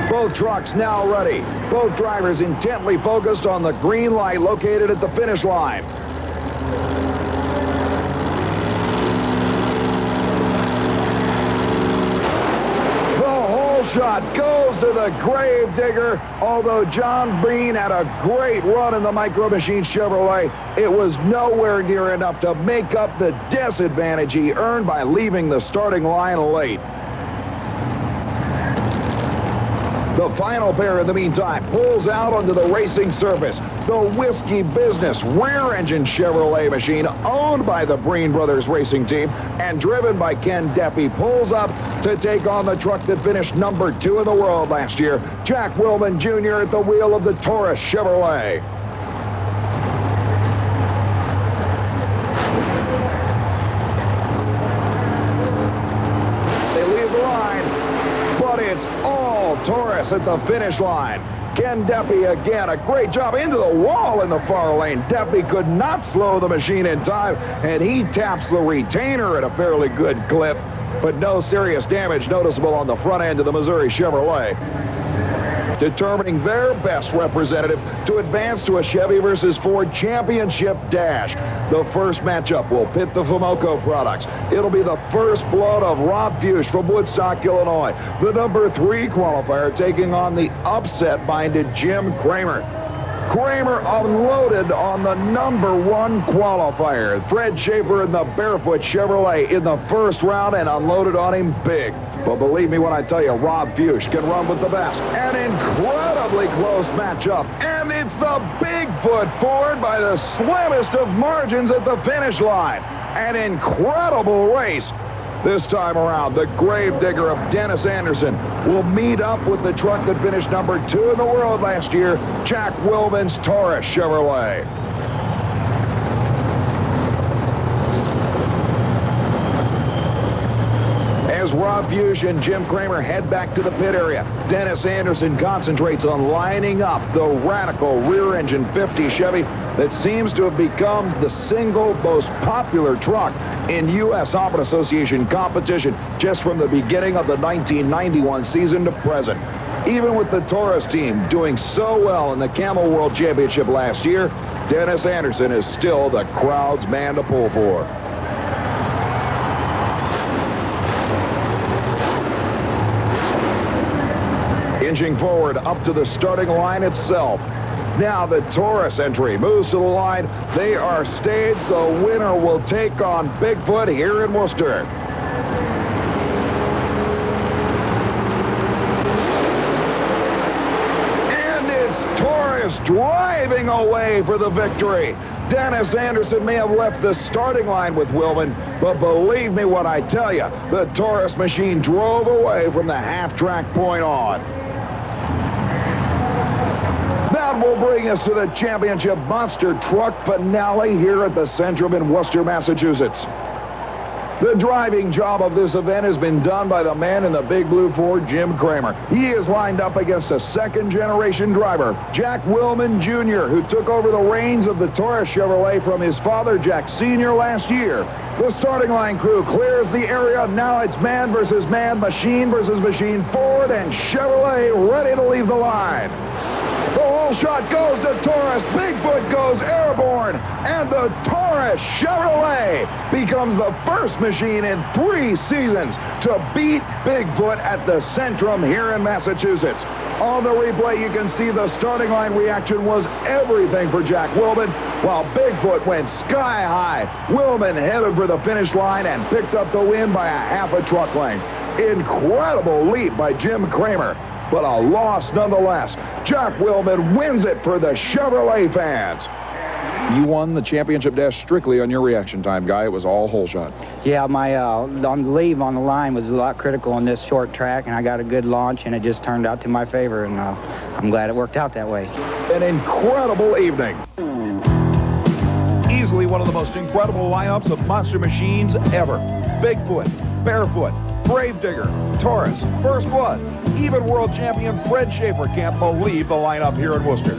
Both trucks now ready. Both drivers intently focused on the green light located at the finish line. Shot goes to the Gravedigger. Although John Breen had a great run in the Micro Machine Chevrolet, it was nowhere near enough to make up the disadvantage he earned by leaving the starting line late. The final pair, in the meantime, pulls out onto the racing surface. The Whiskey Business rear-engine Chevrolet machine, owned by the Breen Brothers Racing Team and driven by Ken Deppy, pulls up to take on the truck that finished number 2 in the world last year. Jack Willman Jr. at the wheel of the Taurus Chevrolet. It's all Taurus at the finish line. Ken Deppy again, a great job into the wall in the far lane. Deppy could not slow the machine in time, and he taps the retainer at a fairly good clip, but no serious damage noticeable on the front end of the Missouri Chevrolet. Determining their best representative to advance to a Chevy versus Ford championship dash. The first matchup will pit the Fomoco products. It'll be the first blood of Rob Fuchs from Woodstock, Illinois. The number 3 qualifier taking on the upset-minded Jim Kramer. Kramer unloaded on the number 1 qualifier, Fred Schaefer in the Barefoot Chevrolet, in the first round, and unloaded on him big. But believe me when I tell you, Rob Fuchs can run with the best. An incredibly close matchup. And it's the Bigfoot Ford by the slimmest of margins at the finish line. An incredible race. This time around, the gravedigger of Dennis Anderson will meet up with the truck that finished number 2 in the world last year, Jack Willman's Taurus Chevrolet. As Rob Fuchs and Jim Kramer head back to the pit area, Dennis Anderson concentrates on lining up the radical rear-engine 50 Chevy that seems to have become the single most popular truck in USHRA Association competition just from the beginning of the 1991 season to present. Even with the Taurus team doing so well in the Camel World Championship last year, Dennis Anderson is still the crowd's man to pull for. Inching forward up to the starting line itself. Now the Taurus entry moves to the line. They are staged. The winner will take on Bigfoot here in Worcester. And it's Taurus driving away for the victory. Dennis Anderson may have left the starting line with Willman, but believe me when I tell you, the Taurus machine drove away from the half-track point on. That will bring us to the championship monster truck finale here at the Centrum in Worcester, Massachusetts. The driving job of this event has been done by the man in the big blue Ford, Jim Kramer. He is lined up against a second-generation driver, Jack Willman Jr., who took over the reins of the Taurus Chevrolet from his father, Jack Sr., last year. The starting line crew clears the area. Now it's man versus man, machine versus machine, Ford and Chevrolet ready to leave the line. The whole shot goes to Taurus. Bigfoot goes airborne. And the Taurus Chevrolet becomes the first machine in 3 seasons to beat Bigfoot at the Centrum here in Massachusetts. On the replay, you can see the starting line reaction was everything for Jack Willman, while Bigfoot went sky high. Willman headed for the finish line and picked up the win by a half a truck length. Incredible leap by Jim Kramer, but a loss nonetheless. Jack Willman wins it for the Chevrolet fans. You won the championship dash strictly on your reaction time, Guy. It was all whole shot. Yeah, my leave on the line was a lot critical on this short track, and I got a good launch, and it just turned out to my favor, and I'm glad it worked out that way. An incredible evening. Easily one of the most incredible lineups of monster machines ever. Bigfoot, Barefoot, Gravedigger, Taurus, First Blood. Even world champion Fred Schaefer can't believe the lineup here in Worcester.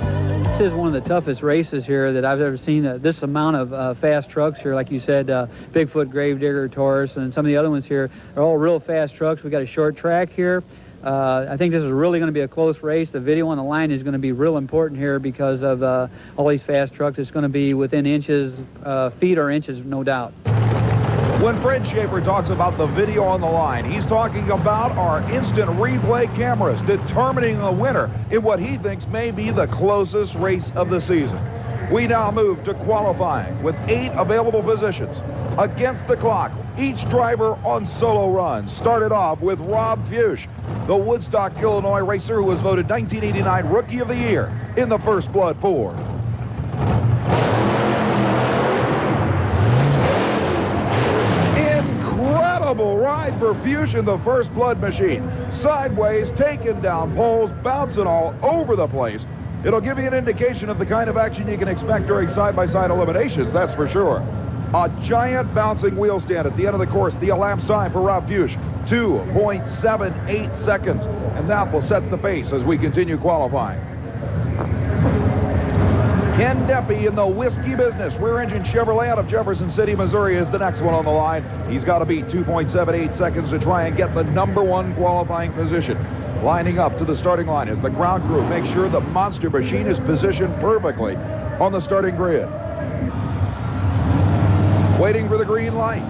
This is one of the toughest races here that I've ever seen. This amount of fast trucks here, like you said, Bigfoot, Gravedigger, Taurus, and some of the other ones here are all real fast trucks. We got a short track here. I think this is really going to be a close race. The video on the line is going to be real important here because of all these fast trucks. It's going to be within inches, feet or inches, no doubt. When Fred Schaefer talks about the video on the line, he's talking about our instant replay cameras determining a winner in what he thinks may be the closest race of the season. We now move to qualifying with 8 available positions. Against the clock, each driver on solo runs. Started off with Rob Fuchs, the Woodstock, Illinois racer who was voted 1989 Rookie of the Year in the First Blood Ford. Incredible ride for Fuchs in the First Blood machine. Sideways, taking down poles, bouncing all over the place. It'll give you an indication of the kind of action you can expect during side-by-side eliminations, that's for sure. A giant bouncing wheel stand at the end of the course. The elapsed time for Rob Fuchs, 2.78 seconds. And that will set the pace as we continue qualifying. Ken Deppy in the whiskey business. Rear-engine Chevrolet out of Jefferson City, Missouri is the next one on the line. He's got to beat 2.78 seconds to try and get the #1 qualifying position. Lining up to the starting line as the ground crew makes sure the monster machine is positioned perfectly on the starting grid. Waiting for the green light.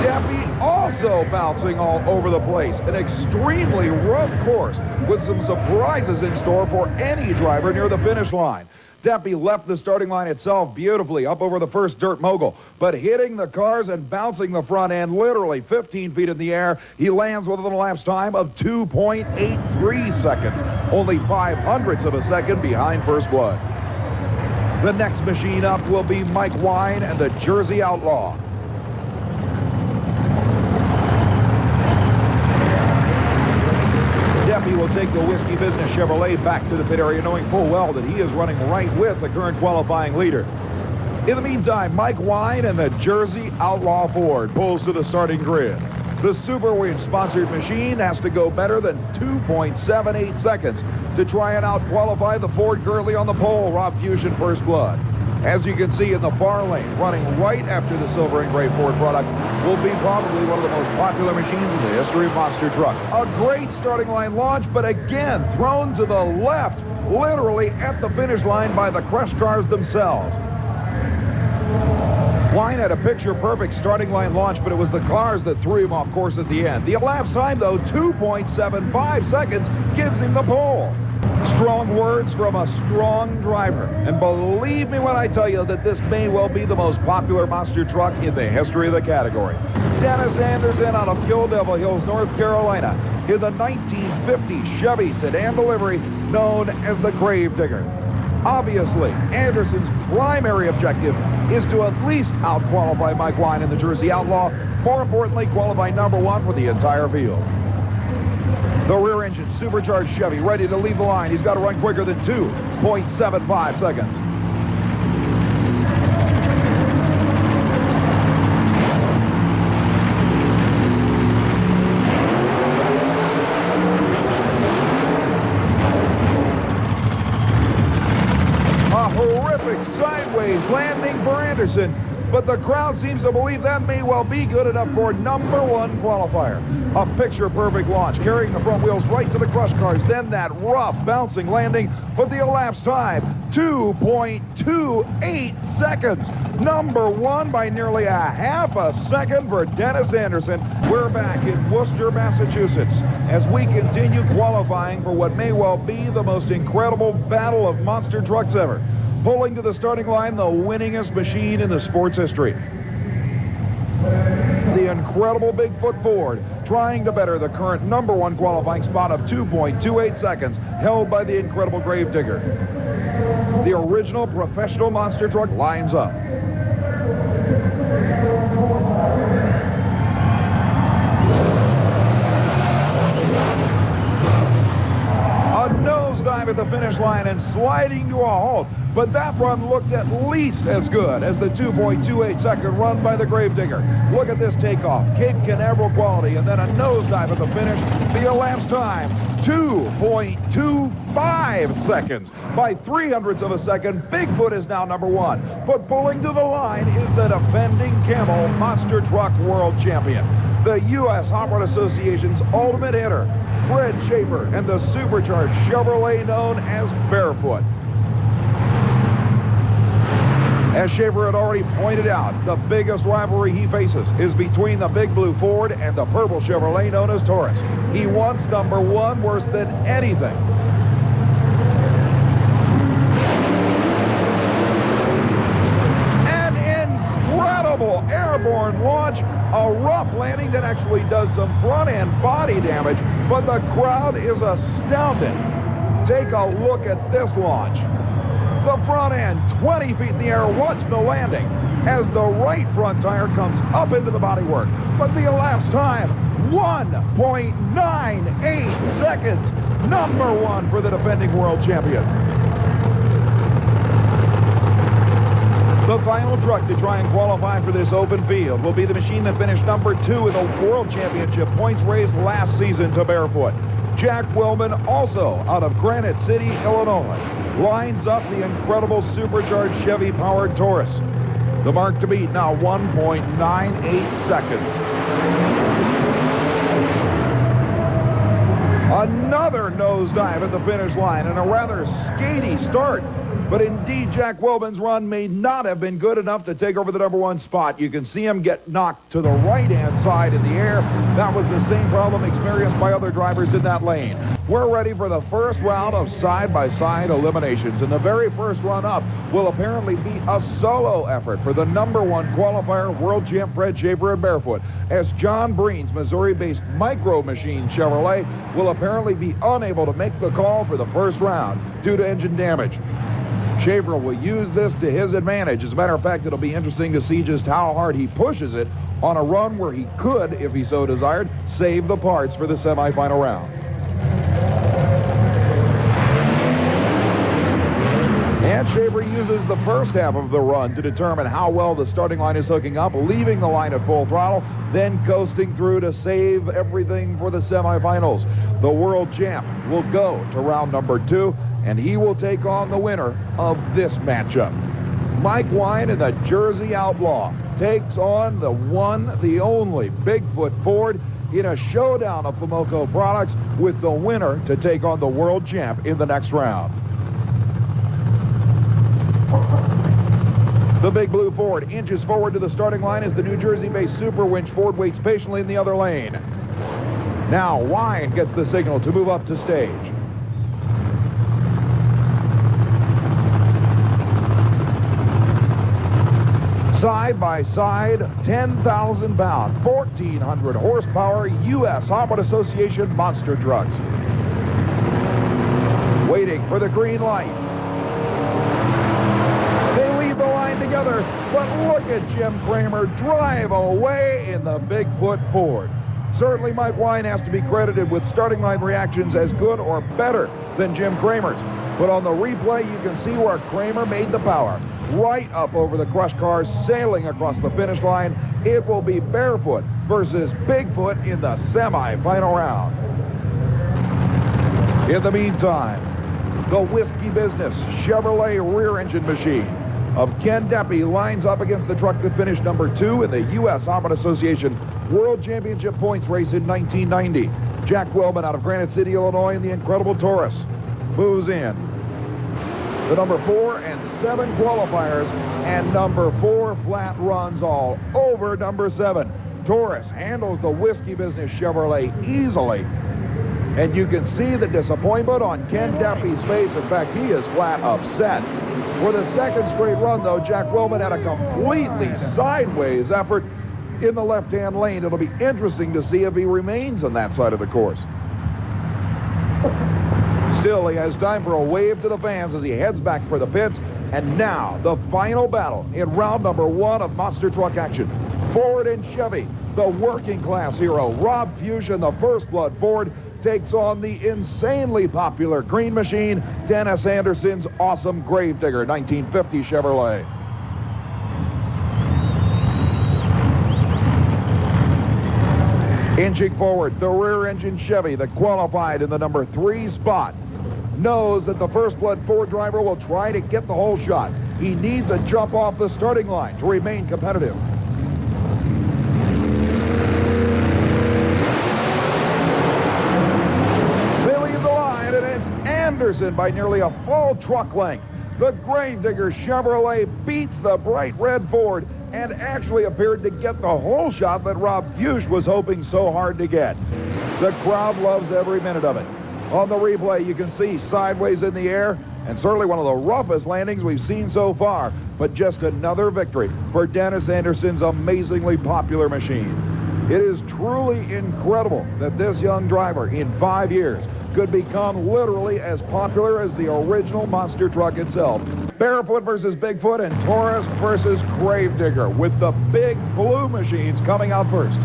Deppy also bouncing all over the place. An extremely rough course with some surprises in store for any driver near the finish line. Deppy left the starting line itself beautifully up over the first dirt mogul, but hitting the cars and bouncing the front end literally 15 feet in the air. He lands with an elapsed time of 2.83 seconds, only 0.05 of a second behind First Blood. The next machine up will be Mike Wine and the Jersey Outlaw. Deppy will take the whiskey business Chevrolet back to the pit area, knowing full well that he is running right with the current qualifying leader. In the meantime, Mike Wine and the Jersey Outlaw Ford pulls to the starting grid. The Super Winch-sponsored machine has to go better than 2.78 seconds to try and out-qualify the Ford currently on the pole, Rob Fuchs in First Blood. As you can see in the far lane, running right after the silver and gray Ford product, will be probably one of the most popular machines in the history of monster truck. A great starting line launch, but again, thrown to the left, literally at the finish line by the crush cars themselves. Wine had a picture-perfect starting line launch, but it was the cars that threw him off course at the end. The elapsed time, though, 2.75 seconds, gives him the pole. Strong words from a strong driver. And believe me when I tell you that this may well be the most popular monster truck in the history of the category. Dennis Anderson out of Kill Devil Hills, North Carolina, in the 1950 Chevy sedan delivery known as the Gravedigger. Obviously, Anderson's primary objective is to at least out-qualify Mike Wine in the Jersey Outlaw. More importantly, qualify #1 for the entire field. The rear-engine supercharged Chevy ready to leave the line. He's got to run quicker than 2.75 seconds. A horrific sideways landing for Anderson, but the crowd seems to believe that may well be good enough for #1 qualifier. A picture-perfect launch, carrying the front wheels right to the crush cars, then that rough bouncing landing, but the elapsed time, 2.28 seconds. #1 by nearly a half a second for Dennis Anderson. We're back in Worcester, Massachusetts, as we continue qualifying for what may well be the most incredible battle of monster trucks ever. Pulling to the starting line, the winningest machine in the sport's history. The incredible Bigfoot Ford, trying to better the current #1 qualifying spot of 2.28 seconds, held by the incredible Gravedigger. The original professional monster truck lines up. A nosedive at the finish line and sliding to a halt. But that run looked at least as good as the 2.28 second run by the Gravedigger. Look at this takeoff, Cape Canaveral quality, and then a nosedive at the finish. The elapsed time, 2.25 seconds. By 0.03 of a second, Bigfoot is now #1. But pulling to the line is the defending Camel Monster Truck World Champion, the USHRA Association's ultimate hitter, Fred Schaefer, and the supercharged Chevrolet known as Barefoot. As Schaefer had already pointed out, the biggest rivalry he faces is between the big blue Ford and the purple Chevrolet known as Taurus. He wants #1 worse than anything. landing that actually does some front-end body damage, but the crowd is astounded. Take a look at this launch. The front end, 20 feet in the air. Watch the landing as the right front tire comes up into the bodywork. But the elapsed time, 1.98 seconds. Number one for the defending world champion. The final truck to try and qualify for this open field will be the machine that finished number 2 in the World Championship points race last season to barefoot. Jack Wellman, also out of Granite City, Illinois, lines up the incredible supercharged Chevy-powered Taurus. The mark to beat now 1.98 seconds. Another nosedive at the finish line and a rather skaty start. But indeed, Jack Wellman's run may not have been good enough to take over the number 1 spot. You can see him get knocked to the right-hand side in the air. That was the same problem experienced by other drivers in that lane. We're ready for the first round of side-by-side eliminations. And the very first run up will apparently be a solo effort for the number 1 qualifier, world champ Fred Schaefer at barefoot, as John Breen's Missouri-based Micro Machine Chevrolet will apparently be unable to make the call for the first round due to engine damage. Schaefer will use this to his advantage. As a matter of fact, it'll be interesting to see just how hard he pushes it on a run where he could, if he so desired, save the parts for the semifinal round. And Schaefer uses the first half of the run to determine how well the starting line is hooking up, leaving the line at full throttle, then coasting through to save everything for the semifinals. The world champ will go to round number 2, and he will take on the winner of this matchup. Mike Wine and the Jersey Outlaw takes on the one, the only Bigfoot Ford in a showdown of Fomoco products, with the winner to take on the world champ in the next round. The Big Blue Ford inches forward to the starting line as the New Jersey-based Super Winch Ford waits patiently in the other lane. Now Wine gets the signal to move up to stage. Side by side, 10,000 pound, 1,400 horsepower USHRA Association monster trucks. Waiting for the green light. They lead the line together, but look at Jim Kramer drive away in the Bigfoot Ford. Certainly Mike Wine has to be credited with starting line reactions as good or better than Jim Kramer's. But on the replay, you can see where Kramer made the power. Right up over the crush cars, sailing across the finish line. It will be barefoot versus Bigfoot in the semi-final round. In the meantime, the Whiskey Business Chevrolet rear engine machine of Ken Deppy lines up against the truck that finished number 2 in the USHRA Association World Championship points race in 1990. Jack Wellman out of Granite City, Illinois, in the incredible Taurus moves in. The number 4 and 7 qualifiers and number 4 flat runs all over number 7. Taurus handles the Whiskey Business Chevrolet easily. And you can see the disappointment on Ken Deppy's face. In fact, he is flat upset. For the second straight run, though, Jack Wellman had a completely sideways effort in the left-hand lane. It'll be interesting to see if he remains on that side of the course. Still, he has time for a wave to the fans as he heads back for the pits. And now, the final battle in round number 1 of monster truck action. Ford and Chevy, the working class hero, Rob Fuchs, the First Blood Ford, takes on the insanely popular Green Machine, Dennis Anderson's awesome Gravedigger 1950 Chevrolet. Inching forward, the rear engine Chevy that qualified in the number 3 spot knows that the First Blood Ford driver will try to get the whole shot. He needs a jump off the starting line to remain competitive. They leave the line, and it's Anderson by nearly a full truck length. The Gravedigger Chevrolet beats the bright red Ford and actually appeared to get the whole shot that Rob Fuchs was hoping so hard to get. The crowd loves every minute of it. On the replay, you can see sideways in the air, and certainly one of the roughest landings we've seen so far, but just another victory for Dennis Anderson's amazingly popular machine. It is truly incredible that this young driver in 5 years could become literally as popular as the original monster truck itself. Barefoot versus Bigfoot and Taurus versus Gravedigger, with the big blue machines coming out first.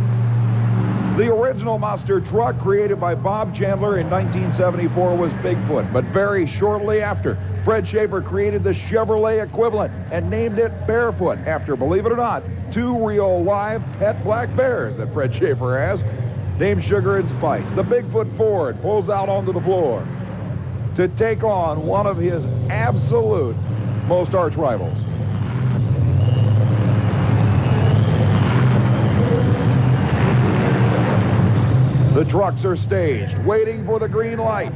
The original monster truck created by Bob Chandler in 1974 was Bigfoot, but very shortly after, Fred Schaefer created the Chevrolet equivalent and named it Barefoot after, believe it or not, 2 real live pet black bears that Fred Schaefer has, named Sugar and Spice. The Bigfoot Ford pulls out onto the floor to take on one of his absolute most arch rivals. The trucks are staged, waiting for the green light.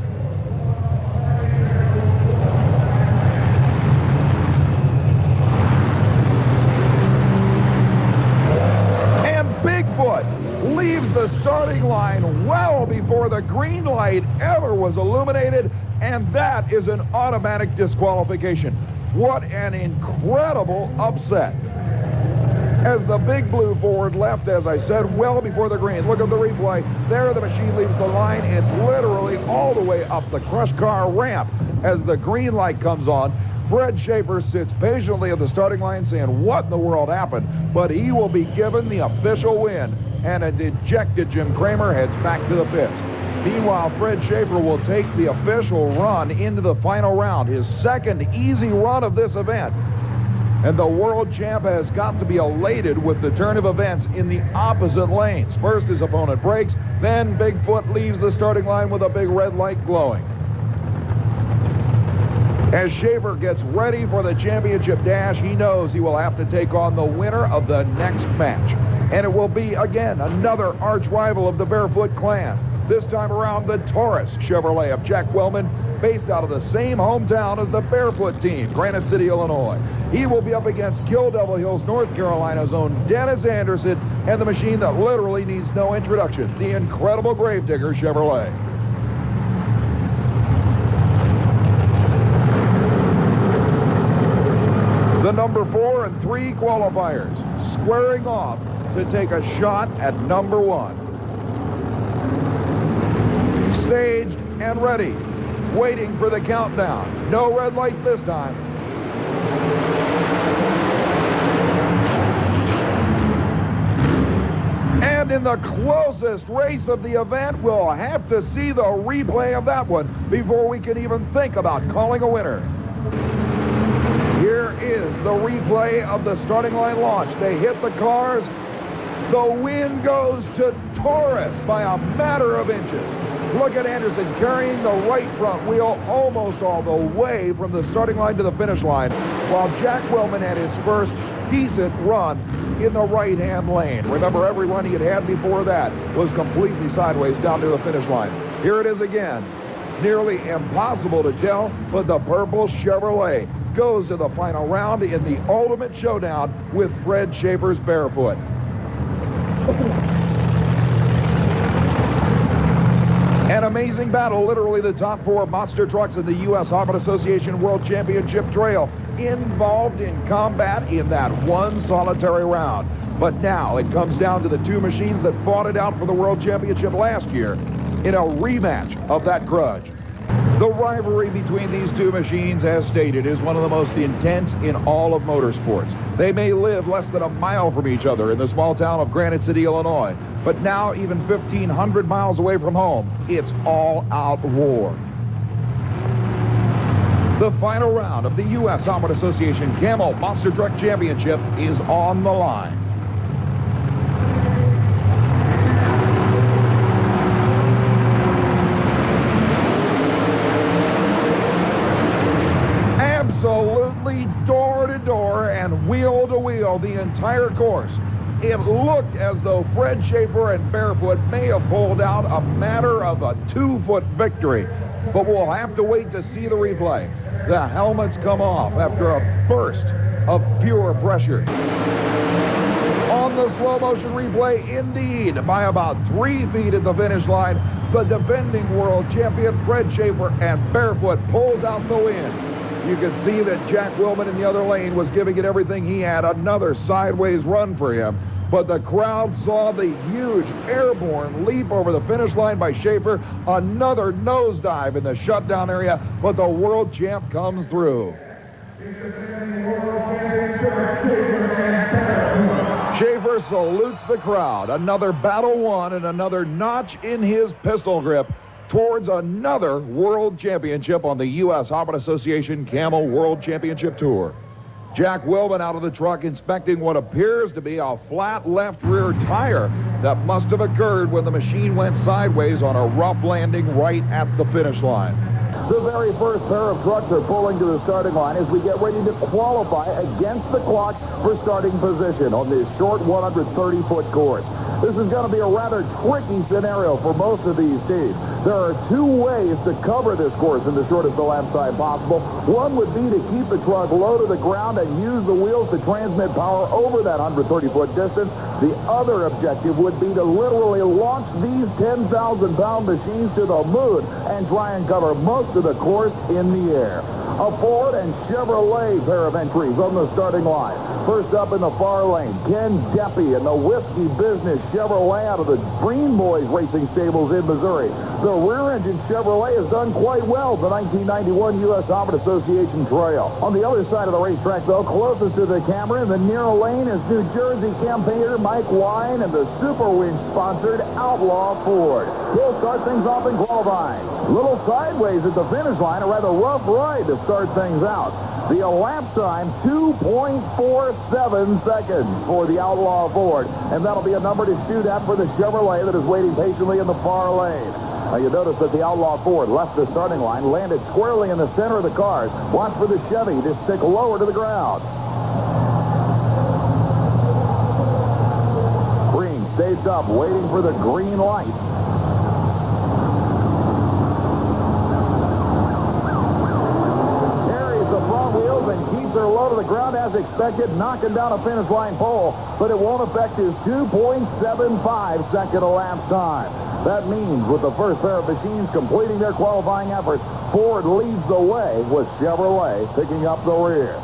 And Bigfoot leaves the starting line well before the green light ever was illuminated, and that is an automatic disqualification. What an incredible upset. As the big blue Ford left, as I said, well before the green. Look at the replay. There the machine leaves the line. It's literally all the way up the crush car ramp. As the green light comes on, Fred Schaefer sits patiently at the starting line saying, what in the world happened? But he will be given the official win. And a dejected Jim Kramer heads back to the pits. Meanwhile, Fred Schaefer will take the official run into the final round, his second easy run of this event. And the world champ has got to be elated with the turn of events in the opposite lanes. First, his opponent brakes, then Bigfoot leaves the starting line with a big red light glowing. As Schaefer gets ready for the championship dash, he knows he will have to take on the winner of the next match. And it will be, again, another arch rival of the Barefoot clan. This time around, the Taurus Chevrolet of Jack Wellman, based out of the same hometown as the Barefoot team, Granite City, Illinois. He will be up against Kill Devil Hills, North Carolina's own Dennis Anderson, and the machine that literally needs no introduction, the incredible Gravedigger Chevrolet. The number 4 and 3 qualifiers squaring off to take a shot at number 1. Staged and ready, waiting for the countdown. No red lights this time. And in the closest race of the event, we'll have to see the replay of that one before we can even think about calling a winner. Here is the replay of the starting line launch. They hit the cars. The win goes to Taurus by a matter of inches. Look at Anderson carrying the right front wheel almost all the way from the starting line to the finish line, while Jack Wellman had his first decent run in the right-hand lane. Remember, every run he had had before that was completely sideways down to the finish line. Here it is again. Nearly impossible to tell, but the purple Chevrolet goes to the final round in the ultimate showdown with Fred Schaefer's Barefoot. An amazing battle, literally the top 4 monster trucks in the USHRA Association World Championship Trail involved in combat in that one solitary round. But now it comes down to the 2 machines that fought it out for the World Championship last year in a rematch of that grudge. The rivalry between these 2 machines, as stated, is one of the most intense in all of motorsports. They may live less than a mile from each other in the small town of Granite City, Illinois, but now even 1,500 miles away from home, it's all-out war. The final round of the USHRA Association Camel Monster Truck Championship is on the line. Absolutely door-to-door and wheel-to-wheel the entire course. It looked as though Fred Schaefer and Barefoot may have pulled out a matter of a 2-foot victory, but we'll have to wait to see the replay. The helmets come off after a burst of pure pressure. On the slow-motion replay, indeed, by about 3 feet at the finish line, the defending world champion Fred Schaefer and Barefoot pulls out the win. You could see that Jack Wellman in the other lane was giving it everything he had. Another sideways run for him. but the crowd saw the huge airborne leap over the finish line by Schaefer. Another nosedive in the shutdown area, but the world champ comes through. Schaefer salutes the crowd. Another battle won and another notch in his pistol grip towards another world championship on the USHRA Association Camel World Championship Tour. Jack Wilman out of the truck inspecting what appears to be a flat left rear tire that must have occurred when the machine went sideways on a rough landing right at the finish line. The very first pair of trucks are pulling to the starting line as we get ready to qualify against the clock for starting position on this short 130-foot course. This is going to be a rather tricky scenario for most of these teams. There are two ways to cover this course in the shortest elapsed time possible. One would be to keep the truck low to the ground and use the wheels to transmit power over that 130-foot distance. The other objective would be to literally launch these 10,000-pound machines to the moon and try and cover most of the course in the air. A Ford and Chevrolet pair of entries on the starting line. First up in the far lane, Ken Deppy and the Whiskey Business Chevrolet out of the Green Boys Racing Stables in Missouri. The rear-engine Chevrolet has done quite well the 1991 USHRA Association Trail. On the other side of the racetrack, though, closest to the camera in the near lane is New Jersey campaigner Mike Wine and the Super Winch-sponsored Outlaw Ford. He'll start things off in qualifying. A little sideways at the finish line, a rather rough ride to start things out. The elapsed time, 2.47 seconds for the Outlaw Ford. And that'll be a number to shoot at for the Chevrolet that is waiting patiently in the far lane. Now you notice that the Outlaw Ford left the starting line, landed squarely in the center of the cars. Watch for the Chevy to stick lower to the ground. Green stays up, waiting for the green light. Are low to the ground as expected, knocking down a finish line pole, but it won't affect his 2.75 second elapsed time. That means with the first pair of machines completing their qualifying efforts, Ford leads the way with Chevrolet picking up the rear.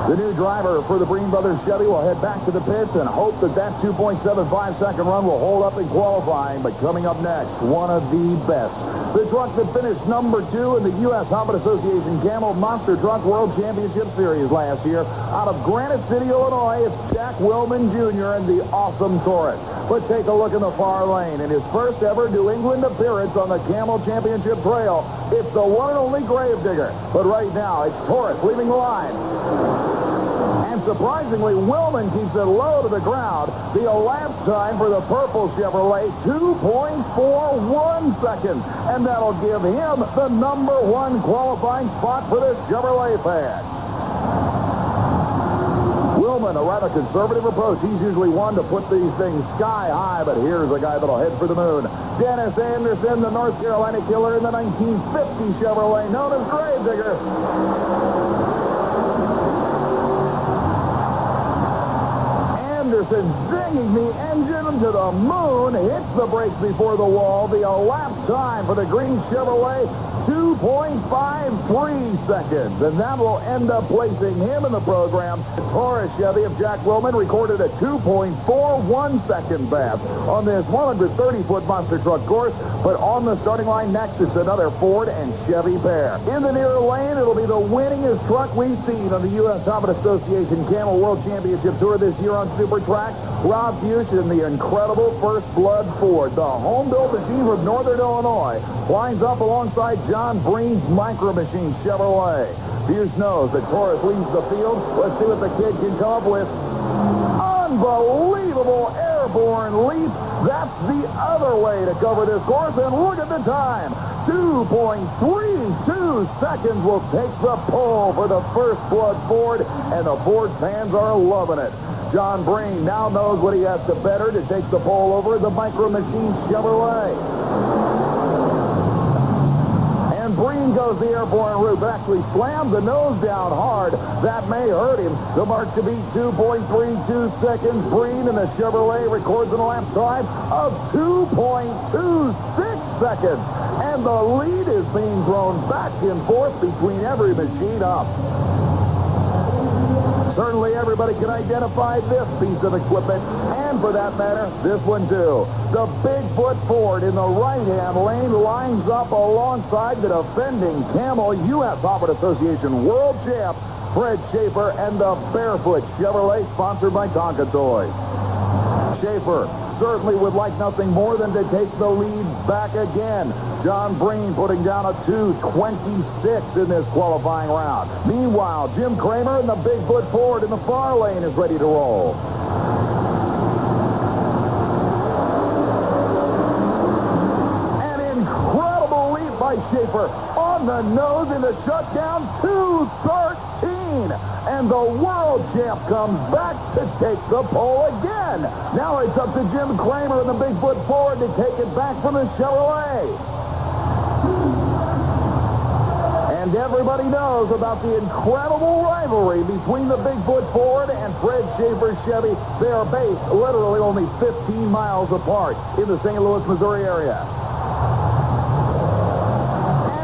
The new driver for the Breen Brothers Chevy will head back to the pits and hope that that 2.75 second run will hold up in qualifying. But coming up next, one of the best. The truck that finished number 2 in the USHRA Association Camel Monster Truck World Championship Series last year. Out of Granite City, Illinois, it's Jack Wilman Jr. and the awesome Taurus. But take a look in the far lane. In his first ever New England appearance on the Camel Championship Trail, it's the one and only Gravedigger. But right now, it's Taurus leaving the line. And surprisingly, Wilman keeps it low to the ground. The elapsed time for the purple Chevrolet, 2.41 seconds. And that'll give him the number 1 qualifying spot for this Chevrolet fan. Wilman, a rather conservative approach. He's usually one to put these things sky high, but here's a guy that'll head for the moon. Dennis Anderson, the North Carolina killer in the 1950 Chevrolet, known as Gravedigger. Anderson zinging the engine to the moon, hits the brakes before the wall. The elapsed time for the green Chevrolet, 2.53 seconds, and that will end up placing him in the program. The Taurus Chevy of Jack Wilman recorded a 2.41 second pass on this 130-foot monster truck course, but on the starting line next, it's another Ford and Chevy pair. In the near lane, it'll be the winningest truck we've seen on the USHRA Association Camel World Championship Tour this year on Super Track. Rob Fuchs in the incredible First Blood Ford. The home-built machine from Northern Illinois lines up alongside John Breen's Micro Machine Chevrolet. Fuchs knows that Taurus leads the field. Let's see what the kid can come up with. Unbelievable airborne leap. That's the other way to cover this course, and look at the time. 2.32 seconds will take the pole for the First Blood Ford, and the Ford fans are loving it. John Breen now knows what he has to better to take the pole over the Micro Machine Chevrolet. And Breen goes the airborne route, but actually slams the nose down hard. That may hurt him. The mark to beat, 2.32 seconds. Breen in the Chevrolet records an elapsed time of 2.26 seconds. And the lead is being thrown back and forth between every machine up. Certainly everybody can identify this piece of equipment, and for that matter, this one too. The Bigfoot Ford in the right-hand lane lines up alongside the defending Camel U.S. Off-Road Association World Champ, Fred Schaefer, and the Barefoot Chevrolet, sponsored by Tonka Toys. Schaefer certainly would like nothing more than to take the lead back again. John Breen putting down a 2:26 in this qualifying round. Meanwhile, Jim Kramer in the Bigfoot Ford in the far lane is ready to roll. An incredible lead by Schaefer on the nose in the shutdown, 2:13. And the world champ comes back to take the pole again. Now it's up to Jim Kramer and the Bigfoot Ford to take it back from the Chevrolet. And everybody knows about the incredible rivalry between the Bigfoot Ford and Fred Schaefer Chevy. They are based literally only 15 miles apart in the St. Louis, Missouri area.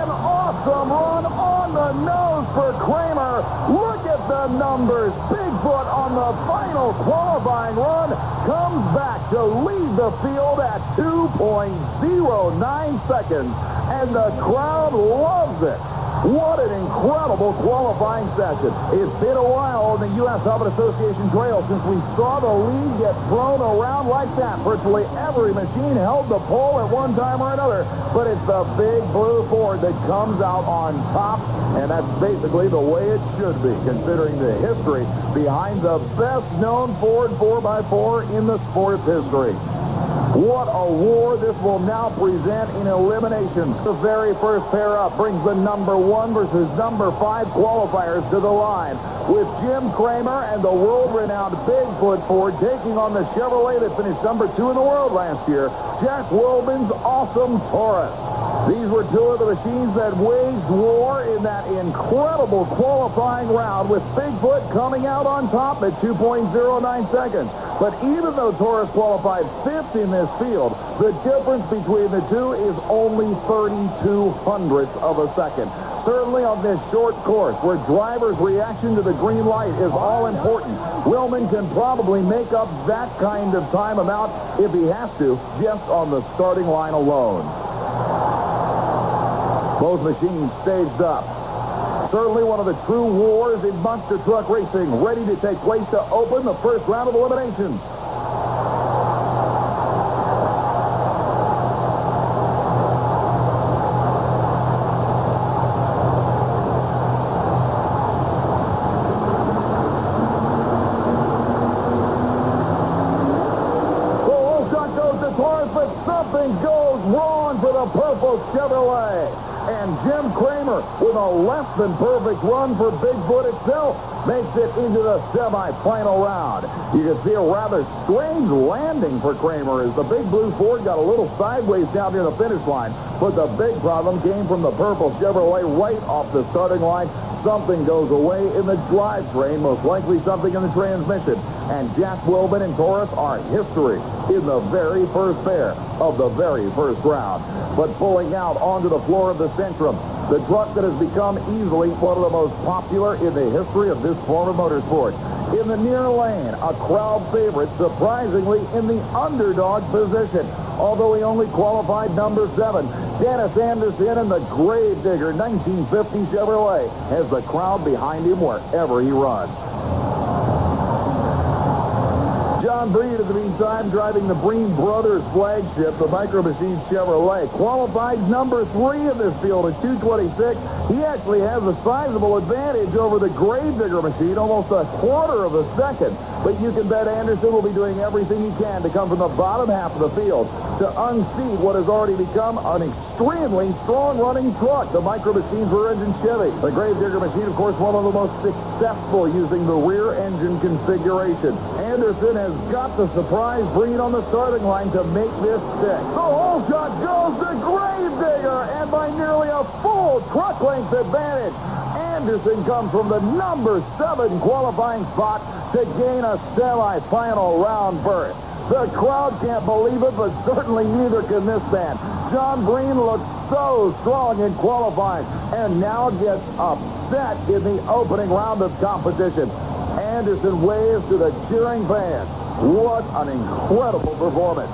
An awesome run on the nose for Kramer. Look at the numbers. Bigfoot on the final qualifying run comes back to lead the field at 2.09 seconds. And the crowd loves it. What an incredible qualifying session. It's been a while on the U.S. Off-Road Association trail since we saw the lead get thrown around like that. Virtually every machine held the pole at one time or another, but it's the big blue Ford that comes out on top, and that's basically the way it should be, considering the history behind the best-known Ford 4x4 in the sport's history. What a war this will now present in elimination. The very first pair up brings the number 1 versus number 5 qualifiers to the line, with Jim Kramer and the world-renowned Bigfoot Ford taking on the Chevrolet that finished number 2 in the world last year, Jack Wilbin's awesome Taurus. These were two of the machines that waged war in that incredible qualifying round, with Bigfoot coming out on top at 2.09 seconds. But even though Taurus qualified 5th in this field, the difference between the two is only 0.32 of a second. Certainly on this short course, where drivers' reaction to the green light is all important, Willman can probably make up that kind of time amount if he has to, just on the starting line alone. Both machines staged up. Certainly one of the true wars in monster truck racing, ready to take place to open the first round of eliminations. The whole shot goes to Taurus, but something goes wrong for the purple Chevrolet. And Jim Kramer, with a less than perfect run for Bigfoot itself, makes it into the semi-final round. You can see a rather strange landing for Kramer as the big blue Ford got a little sideways down near the finish line. But the big problem came from the purple Chevrolet right off the starting line. Something goes away in the drivetrain, most likely something in the transmission. And Jack Wilbin and Taurus are history in the very first pair of the very first round. But pulling out onto the floor of the Centrum, the truck that has become easily one of the most popular in the history of this form of motorsport. In the near lane, a crowd favorite, surprisingly in the underdog position. Although he only qualified number 7, Dennis Anderson in the Gravedigger 1950 Chevrolet has the crowd behind him wherever he runs. John Breen, in the meantime, driving the Breen Brothers flagship, the Micro Machines Chevrolet, qualified number 3 in this field at 2:26. He actually has a sizable advantage over the Gravedigger machine, almost a quarter of a second. But you can bet Anderson will be doing everything he can to come from the bottom half of the field to unseat what has already become an extremely strong-running truck, the Micro Machines rear-engine Chevy. The Gravedigger machine, of course, one of the most successful using the rear-engine configuration. Anderson has got the surprise Breen on the starting line to make this stick. The whole shot goes to Gravedigger, and by nearly a full truck length advantage, Anderson comes from the number 7 qualifying spot to gain a semi-final round berth. The crowd can't believe it, but certainly neither can this man. John Breen looks so strong in qualifying and now gets upset in the opening round of competition. Anderson waves to the cheering fans. What an incredible performance.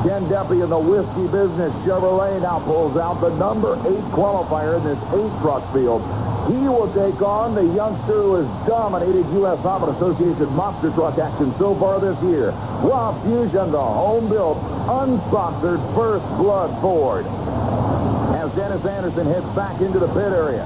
Ken Deppy in the Whiskey Business Chevrolet now pulls out the number 8 qualifier in this 8-truck field. He will take on the youngster who has dominated U.S. Hobbit Association monster truck action so far this year. Rob Fusion, the home-built, unsponsored First Blood Ford. As Dennis Anderson heads back into the pit area.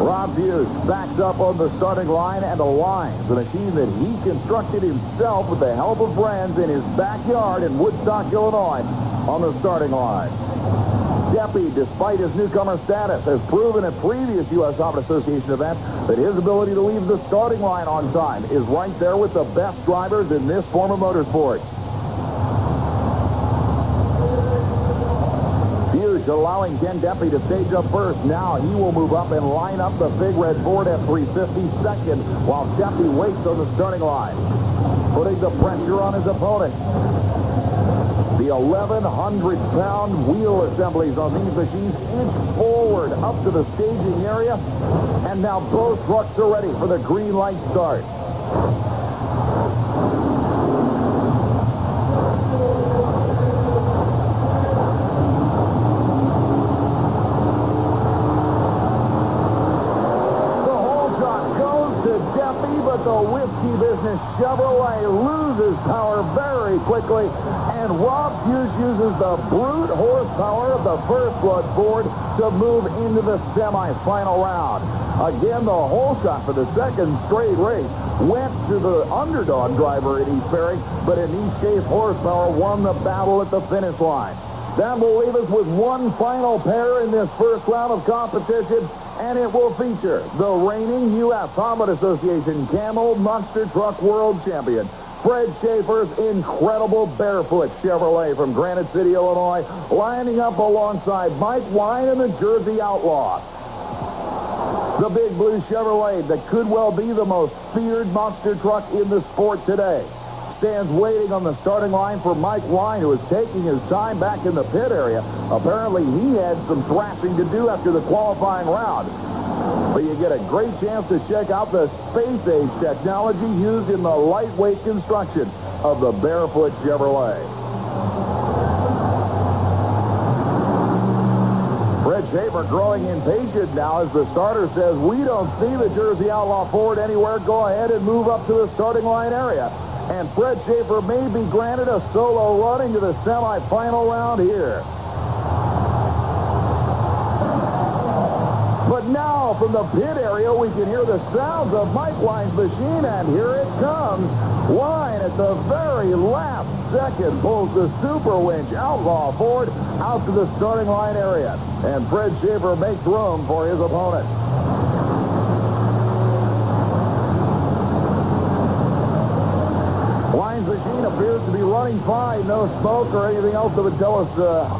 Rob Hughes backs up on the starting line and aligns the machine that he constructed himself with the help of friends in his backyard in Woodstock, Illinois, on the starting line. Deppy, despite his newcomer status, has proven at previous U.S. Hobbit Association events that his ability to leave the starting line on time is right there with the best drivers in this form of motorsport. Hughes allowing Ken Deppy to stage up first. Now he will move up and line up the big red Ford F-350 second while Deppy waits on the starting line, putting the pressure on his opponent. The 1,100-pound wheel assemblies on these machines inch forward up to the staging area, and now both trucks are ready for the green light start. The Whiskey Business Chevrolet loses power very quickly, and Rob Hughes uses the brute horsepower of the First Blood Ford to move into the semifinal round. Again, the whole shot for the second straight race went to the underdog driver at East Ferry, but in East Case, horsepower won the battle at the finish line. That will leave us with one final pair in this first round of competition, and it will feature the reigning U.S. Hobbit Association Camel Monster Truck World Champion, Fred Schaefer's incredible Barefoot Chevrolet from Granite City, Illinois, lining up alongside Mike Wine and the Jersey Outlaw. The big blue Chevrolet that could well be the most feared monster truck in the sport today stands waiting on the starting line for Mike Wine, who is taking his time back in the pit area. Apparently, he had some thrashing to do after the qualifying round. But you get a great chance to check out the space-age technology used in the lightweight construction of the Barefoot Chevrolet. Fred Schaefer growing impatient now as the starter says, "We don't see the Jersey Outlaw Ford anywhere. Go ahead and move up to the starting line area." And Fred Schaefer may be granted a solo run into the semifinal round here. But now from the pit area, we can hear the sounds of Mike Wine's machine, and here it comes. Wine at the very last second pulls the Super Winch Outlaw Ford out to the starting line area. And Fred Schaefer makes room for his opponent. Wine's machine appears to be running fine. No smoke or anything else that would tell us,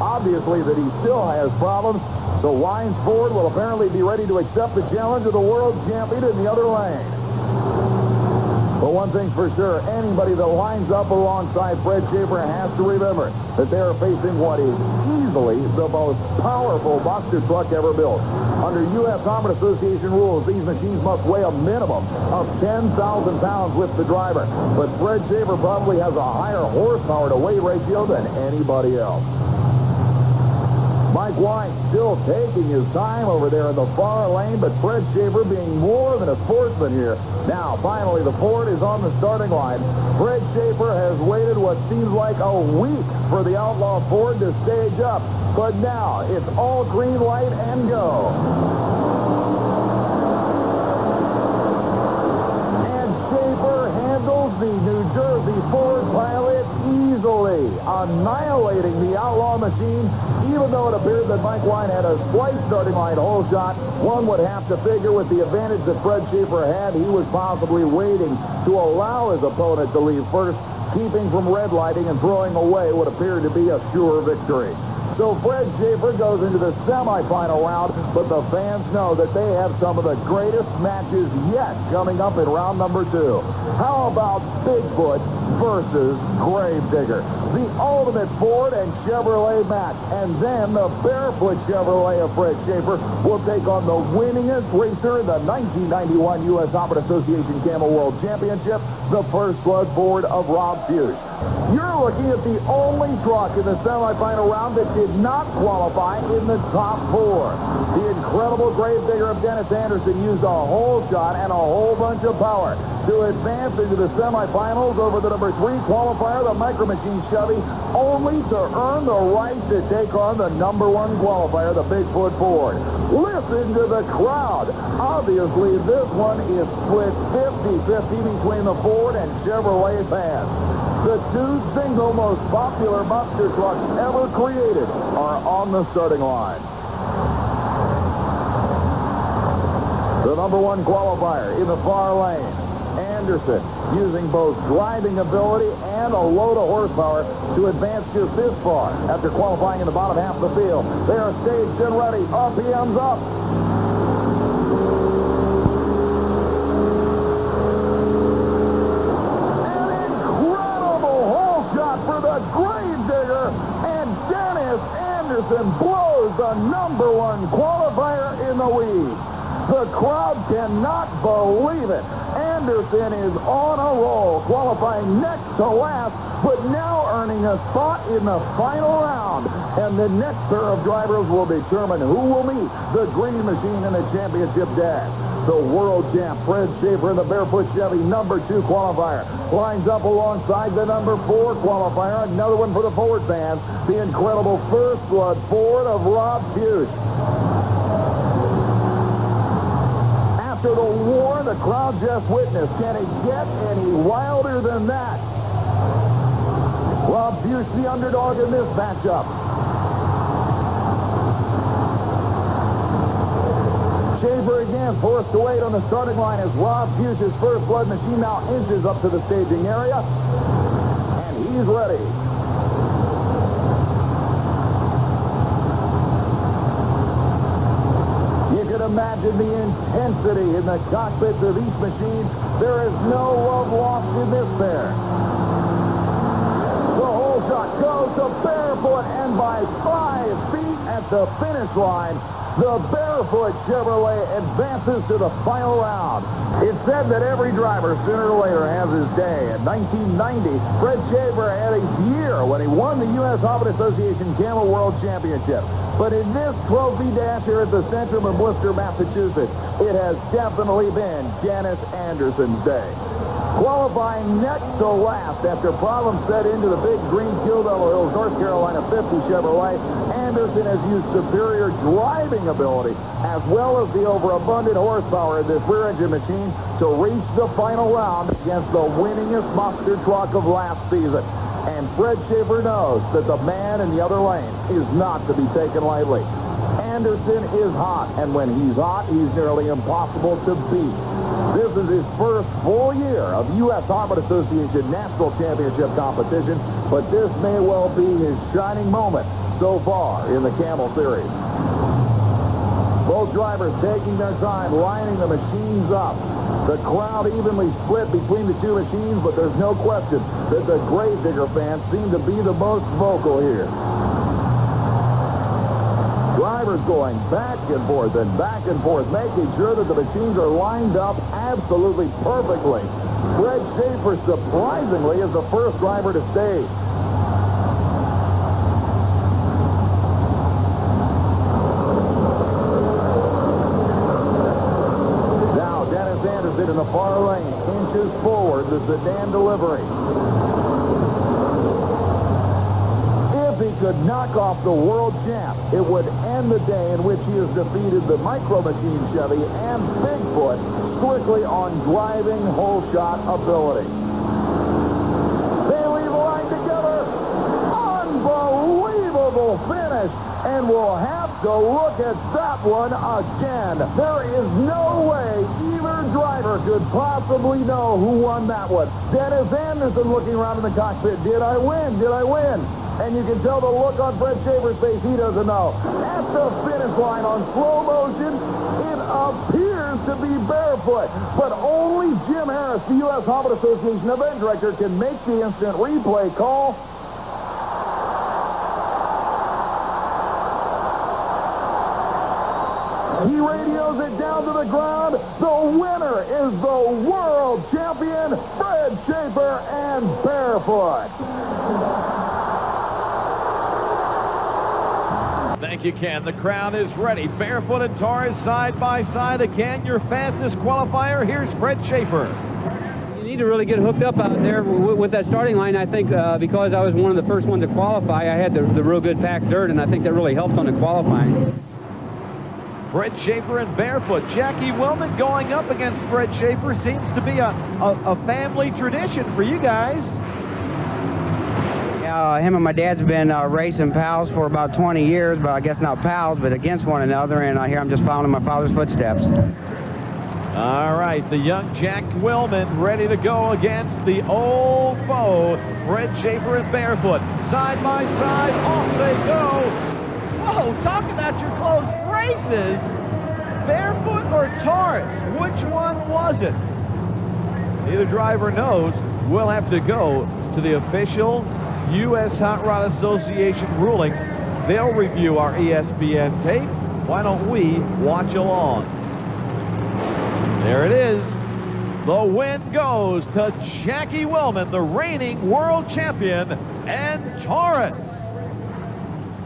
obviously, that he still has problems. So Wine's Ford will apparently be ready to accept the challenge of the world champion in the other lane. But one thing's for sure, anybody that lines up alongside Fred Schaefer has to remember that they are facing what is easily the most powerful monster truck ever built. Under U.S. Hobbit Association rules, these machines must weigh a minimum of 10,000 pounds with the driver. But Fred Schaefer probably has a higher horsepower to weight ratio than anybody else. Mike Wine still taking his time over there in the far lane, but Fred Schaefer being more than a sportsman here. Now, finally, the Ford is on the starting line. Fred Schaefer has waited what seems like a week for the Outlaw Ford to stage up. But now, it's all green light and go. And Schaefer handles the New Jersey Ford Pilot easily, annihilating the Outlaw machine. Even though it appeared that Mike Wine had a slight starting line hole shot, one would have to figure with the advantage that Fred Schaefer had, he was possibly waiting to allow his opponent to leave first, keeping from red lighting and throwing away what appeared to be a sure victory. So Fred Schaefer goes into the semifinal round, but the fans know that they have some of the greatest matches yet coming up in round number 2. How about Bigfoot versus Gravedigger. The ultimate Ford and Chevrolet match. And then the barefoot Chevrolet of Fred Schaefer will take on the winningest racer in the 1991 U.S. Open Association Camel World Championship, the First Blood Ford of Rob Fuchs. You're looking at the only truck in the semifinal round that did not qualify in the top four. The incredible Gravedigger of Dennis Anderson used a whole shot and a whole bunch of power to advance into the semifinals over the number 3 qualifier, the Micro Machine Chevy, only to earn the right to take on the number 1 qualifier, the Bigfoot Ford. Listen to the crowd. Obviously, this one is split 50-50 between the Ford and Chevrolet fans. The 2 single most popular monster trucks ever created are on the starting line. The number 1 qualifier in the far lane, Anderson, using both driving ability and a load of horsepower to advance just this far after qualifying in the bottom half of the field. They are staged and ready. RPMs up. For the Gravedigger, and Dennis Anderson blows the number 1 qualifier in the lead. The crowd cannot believe it. Anderson is on a roll, qualifying next to last, but now earning a spot in the final round. And the next pair of drivers will determine who will meet the Green Machine in the championship dash. The world champ, Fred Schaefer, in the barefoot Chevy number 2 qualifier, lines up alongside the number 4 qualifier. Another one for the Ford fans, the incredible First Blood Ford of Rob Fuchs. After the war the crowd just witnessed, can it get any wilder than that? Rob Fuchs, the underdog in this matchup. Schaefer again forced to wait on the starting line as Rob Fuchs' First Blood Machine now inches up to the staging area. And he's ready. You can imagine the intensity in the cockpits of each machine. There is no love lost in this pair. The whole shot goes to barefoot, and by 5 feet at the finish line, the barefoot Chevrolet advances to the final round. It's said that every driver sooner or later has his day. In 1990, Fred Schaefer had a year when he won the U.S. Open Association Camel World Championship. But in this trophy dash here at the Centrum in Worcester, Massachusetts, it has definitely been Dennis Anderson's day. Qualifying next to last after problems set into the big green Kill Devil Hills, North Carolina 50 Chevrolet, Anderson has used superior driving ability as well as the overabundant horsepower of this rear-engine machine to reach the final round against the winningest monster truck of last season. And Fred Schaefer knows that the man in the other lane is not to be taken lightly. Anderson is hot, and when he's hot, he's nearly impossible to beat. This is his first full year of U.S. Open Association National Championship competition, but this may well be his shining moment so far in the Camel Series. Both drivers taking their time, lining the machines up. The crowd evenly split between the 2 machines, but there's no question that the Gravedigger fans seem to be the most vocal here. Drivers going back and forth, making sure that the machines are lined up absolutely perfectly. Fred Schaefer, surprisingly, is the first driver to stage. Now, Dennis Anderson in the far lane inches forward the sedan delivery. If he could knock off the world champ, it would end the day in which he has defeated the Micro Machine Chevy and Bigfoot strictly on driving whole shot ability. They leave the line together. Unbelievable finish. And we'll have to look at that one again. There is no way either driver could possibly know who won that one. Dennis Anderson looking around in the cockpit. Did I win? Did I win? And you can tell the look on Fred Schaefer's face. He doesn't know. At the finish line on slow motion, it appears appears to be barefoot. But only Jim Harris, the U.S. Helmet Association event director, can make the instant replay call. He radios it down to the ground. The winner is the world champion, Fred Schaefer, and barefoot. Thank you, Ken. The crowd is ready. Barefoot and Torres side by side again. Your fastest qualifier. Here's Fred Schaefer. You need to really get hooked up out there with that starting line. I think because I was one of the first ones to qualify, I had the real good packed dirt, and I think that really helped on the qualifying. Fred Schaefer and barefoot. Jackie Willman going up against Fred Schaefer. Seems to be a family tradition for you guys. Yeah, him and my dad's been racing pals for about 20 years, but I guess not pals, but against one another, and here I'm just following my father's footsteps. All right, the young Jack Willman ready to go against the old foe, Fred Schaefer and barefoot. Side by side, off they go. Whoa, talk about your close races. Barefoot or Torres? Which one was it? Neither driver knows. We'll have to go to the official U.S. Hot Rod Association ruling. They'll review our ESPN tape. Why don't we watch along? There it is. The win goes to Jackie Willman, the reigning world champion, and Torres.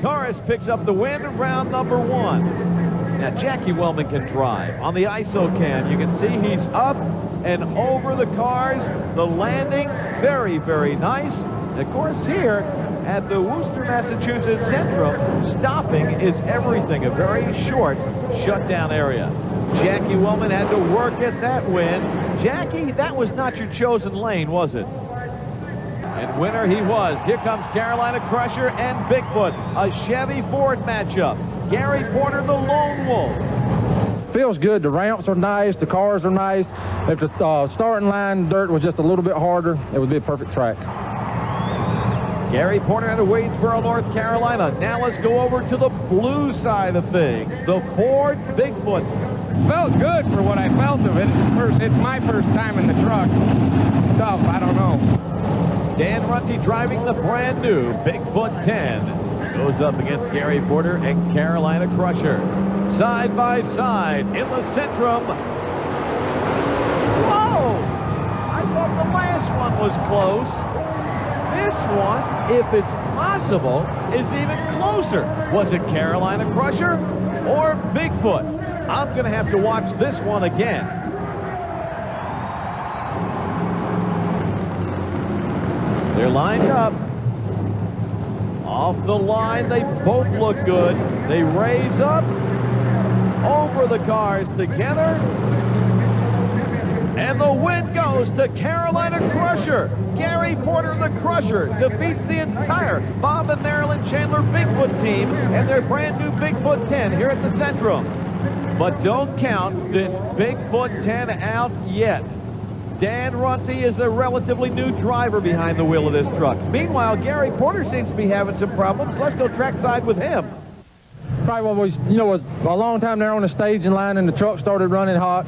Torres picks up the win in round number 1. Now, Jackie Willman can drive. On the ISO cam, you can see he's up and over the cars. The landing, very, very nice. And of course, here at the Worcester, Massachusetts Centrum, stopping is everything. A very short shutdown area. Jackie Willman had to work at that win. Jackie, that was not your chosen lane, was it? And winner he was. Here comes Carolina Crusher and Bigfoot, a Chevy Ford matchup. Gary Porter, the lone wolf. Feels good. The ramps are nice. The cars are nice. If the starting line dirt was just a little bit harder, it would be a perfect track. Gary Porter out of Wadesboro, North Carolina. Now let's go over to the blue side of things. The Ford Bigfoot. Felt good for what I felt of it. It's my first time in the truck. Tough, I don't know. Dan Runty driving the brand new Bigfoot 10. Goes up against Gary Porter and Carolina Crusher. Side by side in the Centrum. Whoa! I thought the last one was close. This one, if it's possible, is even closer. Was it Carolina Crusher or Bigfoot? I'm going to have to watch this one again. They're lined up. Off the line, they both look good. They raise up over the cars together. And the win goes to Carolina Crusher. Gary Porter, the Crusher, defeats the entire Bob and Marilyn Chandler Bigfoot team and their brand new Bigfoot 10 here at the Centrum. But don't count this Bigfoot 10 out yet. Dan Runty is a relatively new driver behind the wheel of this truck. Meanwhile, Gary Porter seems to be having some problems. Let's go trackside with him. Probably what was, was a long time there on the staging line, and the truck started running hot.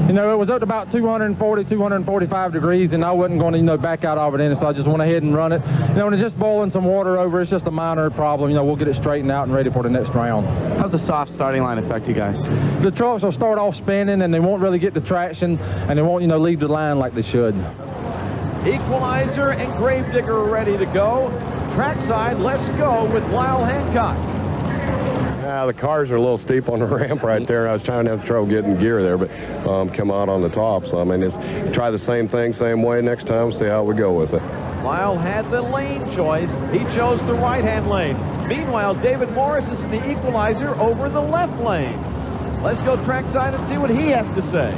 It was up to about 240, 245 degrees, and I wasn't going to, back out of it in, so I just went ahead and run it. And it's just boiling some water over. It's just a minor problem. We'll get it straightened out and ready for the next round. How's the soft starting line affect you guys? The trucks will start off spinning, and they won't really get the traction, and they won't, leave the line like they should. Equalizer and Gravedigger are ready to go. Trackside, let's go with Lyle Hancock. The cars are a little steep on the ramp right there. I was trying to have trouble getting gear there, but come out on the top. So, try the same thing, same way next time, see how we go with it. Lyle had the lane choice. He chose the right-hand lane. Meanwhile, David Morris is in the equalizer over the left lane. Let's go trackside and see what he has to say.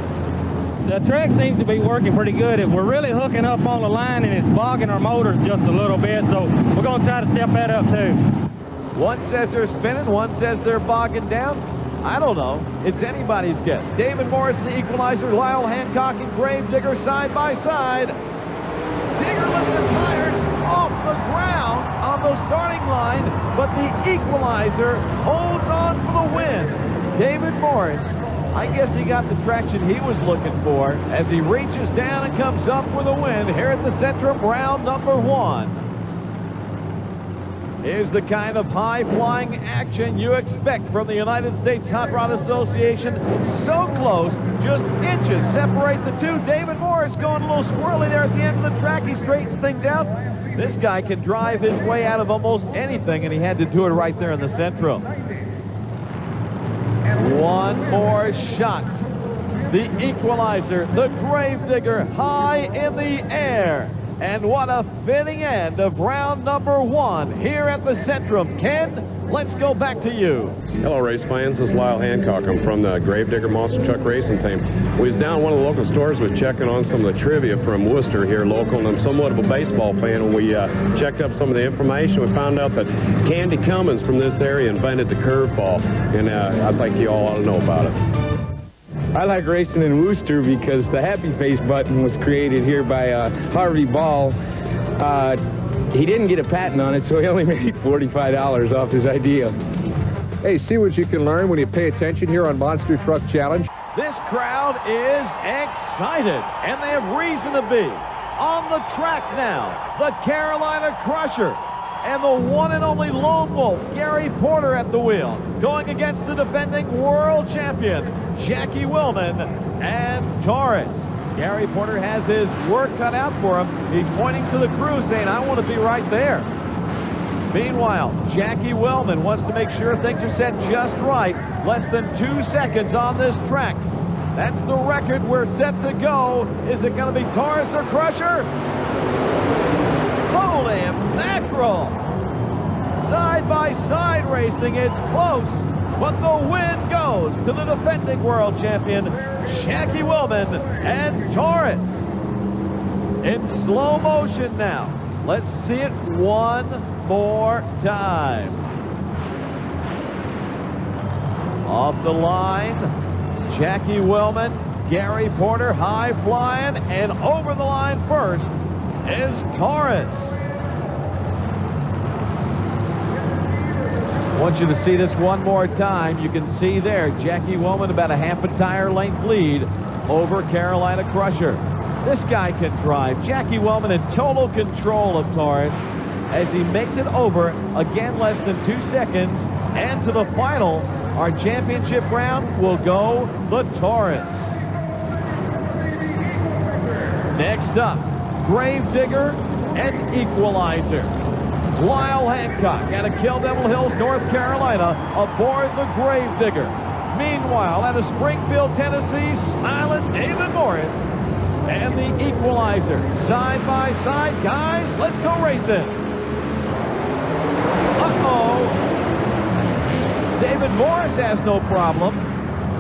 The track seems to be working pretty good. We're really hooking up on the line, and it's bogging our motors just a little bit, so we're going to try to step that up, too. One says they're spinning, one says they're bogging down. I don't know. It's anybody's guess. David Morris, the equalizer, Lyle Hancock and Gravedigger side by side. Digger lifts the tires off the ground on the starting line, but the equalizer holds on for the win. David Morris I guess he got the traction he was looking for as he reaches down and comes up with a win here at the Centrum round number 1. Here's the kind of high-flying action you expect from the United States Hot Rod Association. So close, just inches separate the two. David Morris going a little squirrely there at the end of the track. He straightens things out. This guy can drive his way out of almost anything, and he had to do it right there in the Centrum. One more shot. The equalizer, the Gravedigger, high in the air. And what a fitting end of round number 1 here at the Centrum. Ken, let's go back to you. Hello, race fans. This is Lyle Hancock. I'm from the Gravedigger Monster Truck Racing Team. We was down at one of the local stores, was checking on some of the trivia from Worcester here local, and I'm somewhat of a baseball fan. When we checked up some of the information, we found out that Candy Cummins from this area invented the curveball, and I think you all ought to know about it. I like racing in Worcester because the happy face button was created here by Harvey Ball. He didn't get a patent on it, so he only made $45 off his idea. Hey, see what you can learn when you pay attention here on Monster Truck Challenge. This crowd is excited, and they have reason to be. On the track now, the Carolina Crusher, and the one and only lone wolf, Gary Porter at the wheel, going against the defending world champion, Jackie Willman and Torres. Gary Porter has his work cut out for him. He's pointing to the crew saying, I want to be right there. Meanwhile, Jackie Willman wants to make sure things are set just right. Less than 2 seconds on this track. That's the record. We're set to go. Is it going to be Torres or Crusher? Holy mackerel! Side-by-side racing, it's close, but the win goes to the defending world champion, Jackie Willman and Torres. In slow motion now. Let's see it one more time. Off the line, Jackie Willman, Gary Porter high flying, and over the line first is Torres. I want you to see this one more time. You can see there, Jackie Willman about a half a tire length lead over Carolina Crusher. This guy can drive. Jackie Willman in total control of Torres as he makes it over, again less than 2 seconds, and to the final, our championship round will go the Torres. Next up, Gravedigger and Equalizer. Lyle Hancock out of Kill Devil Hills, North Carolina, aboard the Gravedigger. Meanwhile, out of Springfield, Tennessee, smiling David Morris and the Equalizer. Side by side, guys, let's go racing. Uh-oh. David Morris has no problem,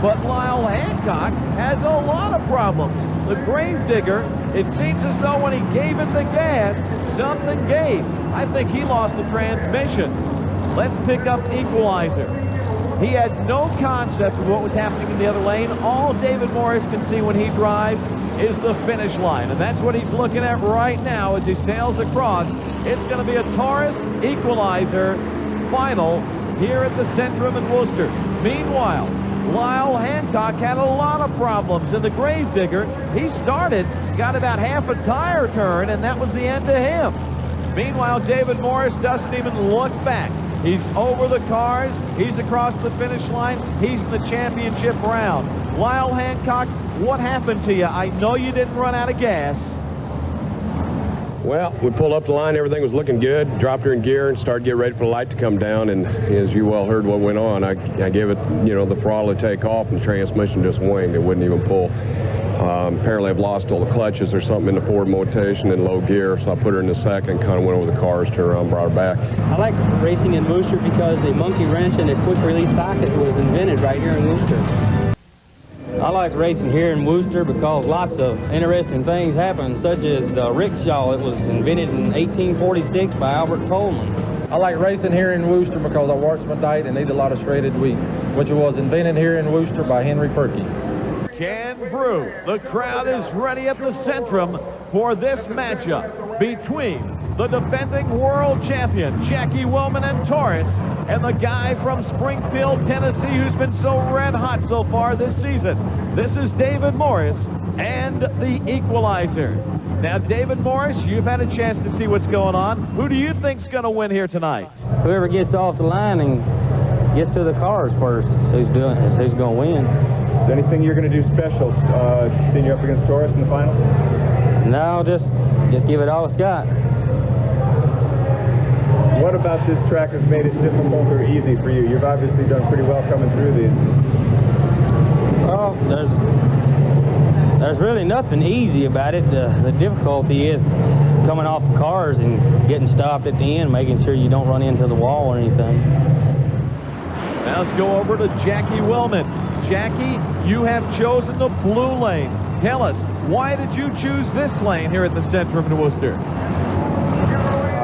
but Lyle Hancock has a lot of problems. The Gravedigger, it seems as though when he gave it the gas, something gave. I think he lost the transmission. Let's pick up Equalizer. He had no concept of what was happening in the other lane. All David Morris can see when he drives is the finish line, and that's what he's looking at right now as he sails across. It's going to be a Torres Equalizer final here at the Centrum in Worcester. Meanwhile, Lyle Hancock had a lot of problems in the Gravedigger. He started, got about half a tire turn, and that was the end of him. Meanwhile, David Morris doesn't even look back. He's over the cars. He's across the finish line. He's in the championship round. Lyle Hancock, what happened to you? I know you didn't run out of gas. Well, we pulled up the line. Everything was looking good. Dropped her in gear and started getting ready for the light to come down. And as you well heard what went on, I gave it, the throttle to take off, and the transmission just winged. It wouldn't even pull. Apparently I've lost all the clutches or something in the forward rotation in low gear, so I put her in the second, kind of went over the cars, turned around, brought her back. I like racing in Worcester because the monkey wrench and the quick release socket was invented right here in Worcester. I like racing here in Worcester because lots of interesting things happen, such as the rickshaw. It was invented in 1846 by Albert Coleman. I like racing here in Worcester because I watch my diet and eat a lot of shredded wheat, which was invented here in Worcester by Henry Perky. Can brew. The crowd is ready at the Centrum for this matchup between the defending world champion, Jackie Willman and Torres, and the guy from Springfield, Tennessee, who's been so red hot so far this season. This is David Morris and the Equalizer. Now, David Morris, you've had a chance to see what's going on. Who do you think's going to win here tonight? Whoever gets off the line and gets to the cars first is who's going to win. Is there anything you're going to do special seeing you up against Taurus in the final? No, just give it all it's got. What about this track has made it difficult or easy for you? You've obviously done pretty well coming through these. Well, there's really nothing easy about it. The difficulty is coming off the cars and getting stopped at the end, making sure you don't run into the wall or anything. Now let's go over to Jackie Willman. Jackie, you have chosen the blue lane. Tell us, why did you choose this lane here at the Centrum in Worcester?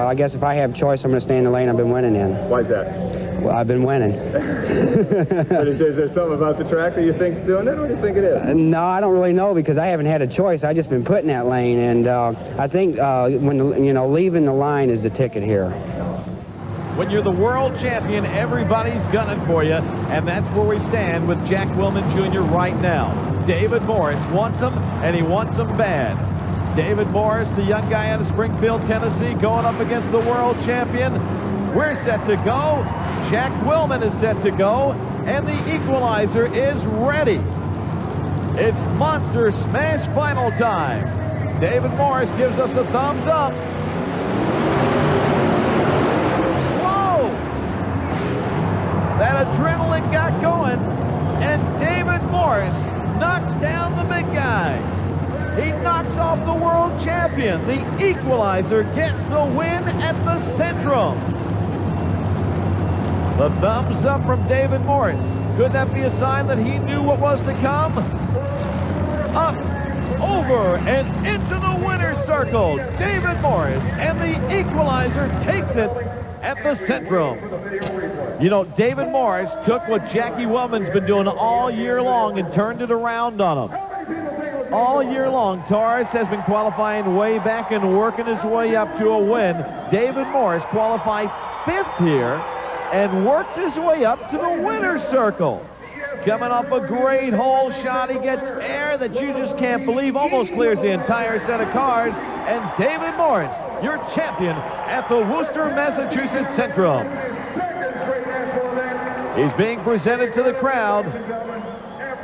I guess if I have choice, I'm going to stay in the lane I've been winning in. Why's that? Well, I've been winning. But is there something about the track that you think's doing it, or do you think it is? No, I don't really know because I haven't had a choice. I've just been put in that lane, and I think leaving the line is the ticket here. When you're the world champion, everybody's gunning for you, and that's where we stand with Jack Willman Jr. right now. David Morris wants him, and he wants him bad. David Morris, the young guy out of Springfield, Tennessee, going up against the world champion. We're set to go. Jack Willman is set to go, and the Equalizer is ready. It's Monster Smash final time. David Morris gives us a thumbs up. Whoa! That adrenaline got going, and David Morris knocks down the big guy. He knocks off the world champion. The Equalizer gets the win at the Centrum. The thumbs up from David Morris. Could that be a sign that he knew what was to come? Up, over, and into the winner's circle. David Morris and the Equalizer takes it at the Centrum. You know, David Morris took what Jackie Willman's been doing all year long and turned it around on him. All year long, Taurus has been qualifying way back and working his way up to a win. David Morris qualified 5th here and works his way up to the winner's circle. Coming off a great hole shot, he gets air that you just can't believe, almost clears the entire set of cars, and David Morris, your champion at the Worcester, Massachusetts Centrum. He's being presented to the crowd.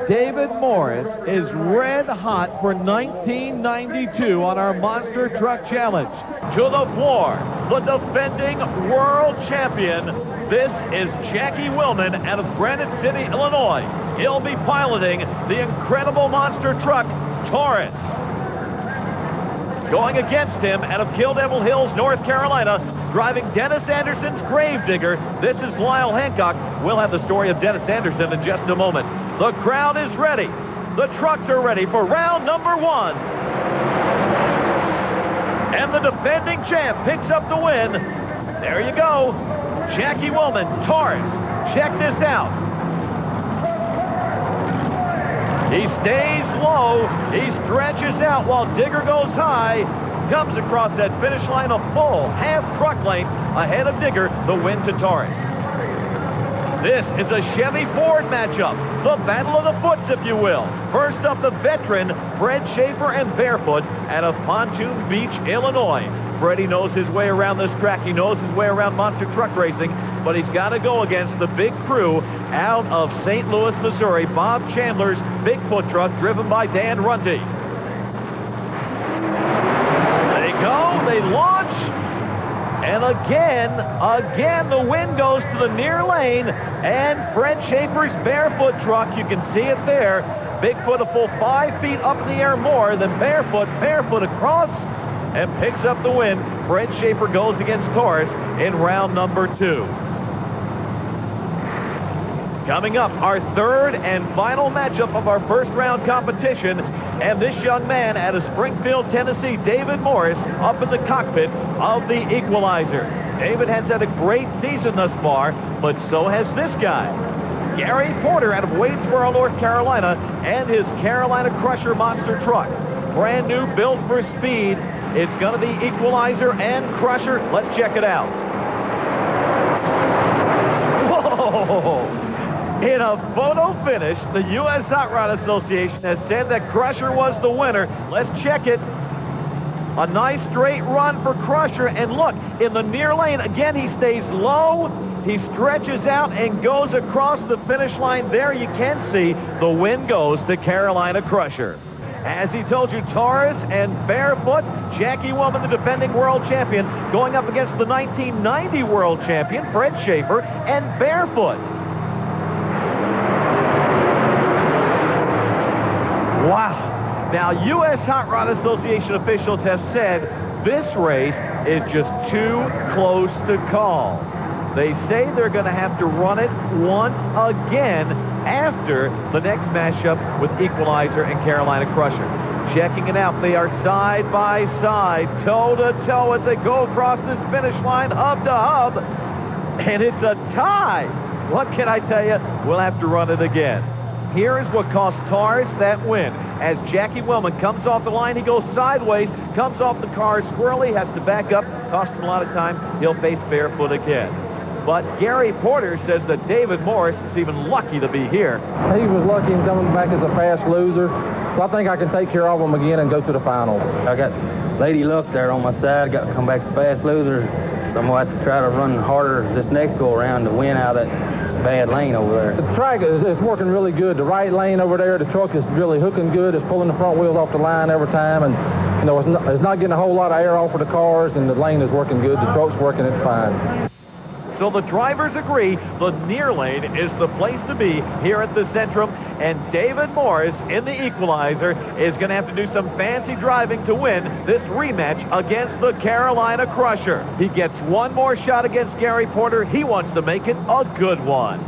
David Morris is red hot for 1992 on our Monster Truck Challenge. To the floor, the defending world champion. This is Jackie Willman out of Granite City, Illinois. He'll be piloting the incredible monster truck, Taurus. Going against him out of Kill Devil Hills, North Carolina, driving Dennis Anderson's Gravedigger. This is Lyle Hancock. We'll have the story of Dennis Anderson in just a moment. The crowd is ready. The trucks are ready for round number 1. And the defending champ picks up the win. There you go. Jackie Willman, Taurus. Check this out. He stays low. He stretches out while Digger goes high. Comes across that finish line a full half truck length ahead of Digger. The win to Taurus. This is a Chevy Ford matchup. The battle of the foots, if you will. First up, the veteran Fred Schaefer and Barefoot out of Pontoon Beach, Illinois. Freddie knows his way around this track. He knows his way around monster truck racing, but he's got to go against the big crew out of St. Louis, Missouri. Bob Chandler's Bigfoot truck driven by Dan Runty. They go, they launch, and again, the wind goes to the near lane, and Fred Schaefer's Barefoot truck, you can see it there. Bigfoot a full 5 feet up in the air more than Barefoot across, and picks up the win. Fred Schaefer goes against Taurus in round number 2. Coming up, our third and final matchup of our first round competition, and this young man out of Springfield, Tennessee, David Morris, up in the cockpit of the Equalizer. David has had a great season thus far, but so has this guy. Gary Porter out of Wadesboro, North Carolina, and his Carolina Crusher monster truck. Brand new, built for speed. It's going to be Equalizer and Crusher. Let's check it out. In a photo finish, the U.S. Hot Rod Association has said that Crusher was the winner. Let's check it. A nice straight run for Crusher. And look, in the near lane, again, he stays low. He stretches out and goes across the finish line. There you can see the win goes to Carolina Crusher. As he told you, Taurus and Barefoot, Jackie Willman, the defending world champion, going up against the 1990 world champion, Fred Schaefer, and Barefoot. Wow. Now, U.S. Hot Rod Association officials have said this race is just too close to call. They say they're going to have to run it once again after the next matchup with Equalizer and Carolina Crusher. Checking it out, they are side by side, toe to toe as they go across this finish line, hub to hub, and it's a tie. What can I tell you? We'll have to run it again. Here is what cost Taurus that win. As Jackie Willman comes off the line, he goes sideways, comes off the car squirrely, has to back up, cost him a lot of time. He'll face Barefoot again. But Gary Porter says that David Morris is even lucky to be here. He was lucky in coming back as a fast loser. So I think I can take care of him again and go to the finals. I got Lady Luck there on my side. Got to come back as fast loser. So I'm going to have to try to run harder this next go around to win out of that bad lane over there. The track is working really good. The right lane over there, the truck is really hooking good. It's pulling the front wheels off the line every time. And, you know, it's not getting a whole lot of air off of the cars, and the lane is working good. The truck's working it fine. So the drivers agree the near lane is the place to be here at the Centrum, and David Morris in the Equalizer is going to have to do some fancy driving to win this rematch against the Carolina Crusher. He gets one more shot against Gary Porter. He wants to make it a good one.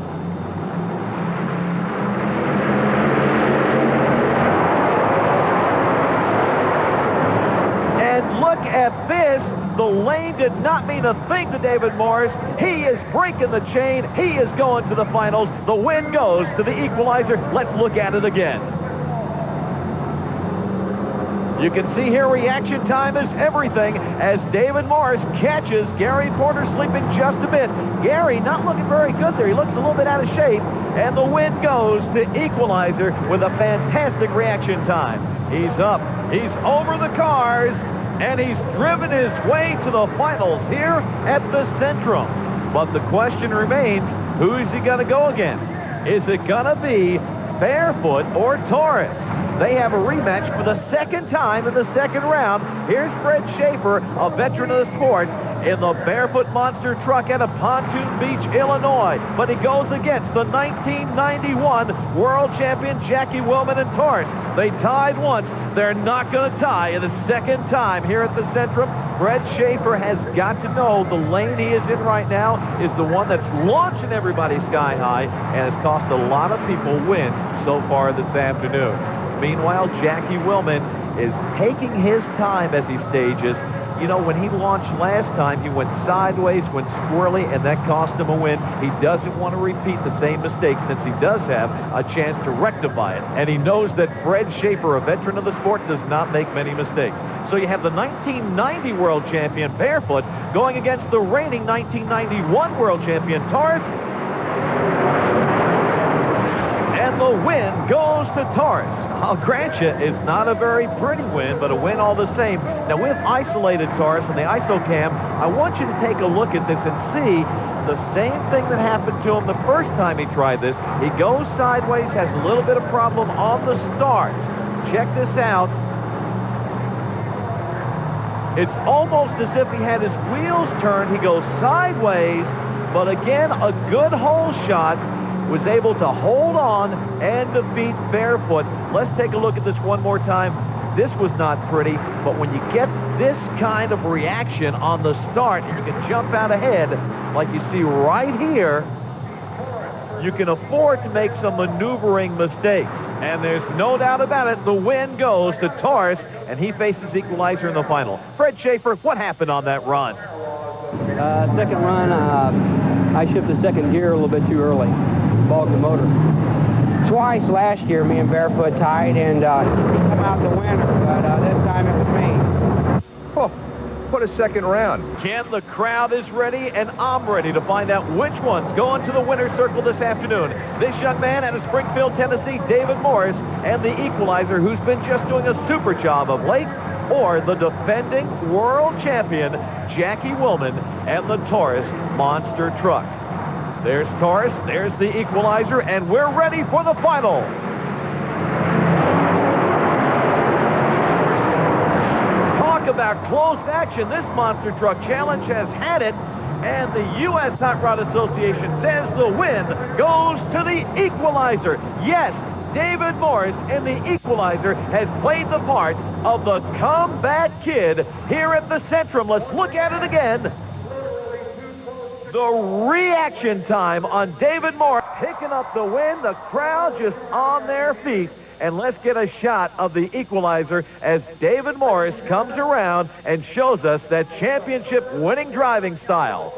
And look at this. The lane did not mean a thing to David Morris. He is breaking the chain. He is going to the finals. The win goes to the Equalizer. Let's look at it again. You can see here reaction time is everything as David Morris catches Gary Porter sleeping just a bit. Gary not looking very good there. He looks a little bit out of shape. And the win goes to Equalizer with a fantastic reaction time. He's up. He's over the cars. And he's driven his way to the finals here at the Centrum. But the question remains, who is he going to go against? Is it going to be Barefoot or Taurus? They have a rematch for the second time in the second round. Here's Fred Schaefer, a veteran of the sport, in the Barefoot monster truck out of Pontoon Beach, Illinois. But he goes against the 1991 world champion Jackie Willman and Taurus. They tied once. They're not going to tie in the second time here at the Centrum. Fred Schaefer has got to know the lane he is in right now is the one that's launching everybody sky high and has cost a lot of people wins so far this afternoon. Meanwhile, Jackie Willman is taking his time as he stages. You know, when he launched last time, he went sideways, went squirrely, and that cost him a win. He doesn't want to repeat the same mistake since he does have a chance to rectify it. And he knows that Fred Schaefer, a veteran of the sport, does not make many mistakes. So you have the 1990 world champion, Barefoot, going against the reigning 1991 world champion, Taurus. And the win goes to Taurus. I'll grant you, it's not a very pretty win, but a win all the same. Now, we've isolated Taurus on the ISO cam. I want you to take a look at this and see the same thing that happened to him the first time he tried this. He goes sideways, has a little bit of problem on the start. Check this out. It's almost as if he had his wheels turned. He goes sideways, but again, a good hole shot. Was able to hold on and defeat Barefoot. Let's take a look at this one more time. This was not pretty, but when you get this kind of reaction on the start and you can jump out ahead like you see right here, you can afford to make some maneuvering mistakes. And there's no doubt about it, the win goes to Taurus, and he faces Equalizer in the final. Fred Schaefer, what happened on that run? Second run, I shifted second gear a little bit too early. Bogged the motor. Twice last year, me and Barefoot tied, and he come out the winner, but this time it was me. put a second round. Ken, the crowd is ready, and I'm ready to find out which one's going to the winner's circle this afternoon. This young man out of Springfield, Tennessee, David Morris, and the equalizer who's been just doing a super job of late, or the defending world champion, Jackie Willman, and the Taurus monster truck. There's Taurus, there's the equalizer, and we're ready for the final. Talk about close action. This monster truck challenge has had it, and the U.S. Hot Rod Association says the win goes to the equalizer. Yes, David Morris in the equalizer has played the part of the comeback kid here at the Centrum. Let's look at it again. The reaction time on David Morris picking up the win. The crowd just on their feet. And let's get a shot of the equalizer as David Morris comes around and shows us that championship winning driving style.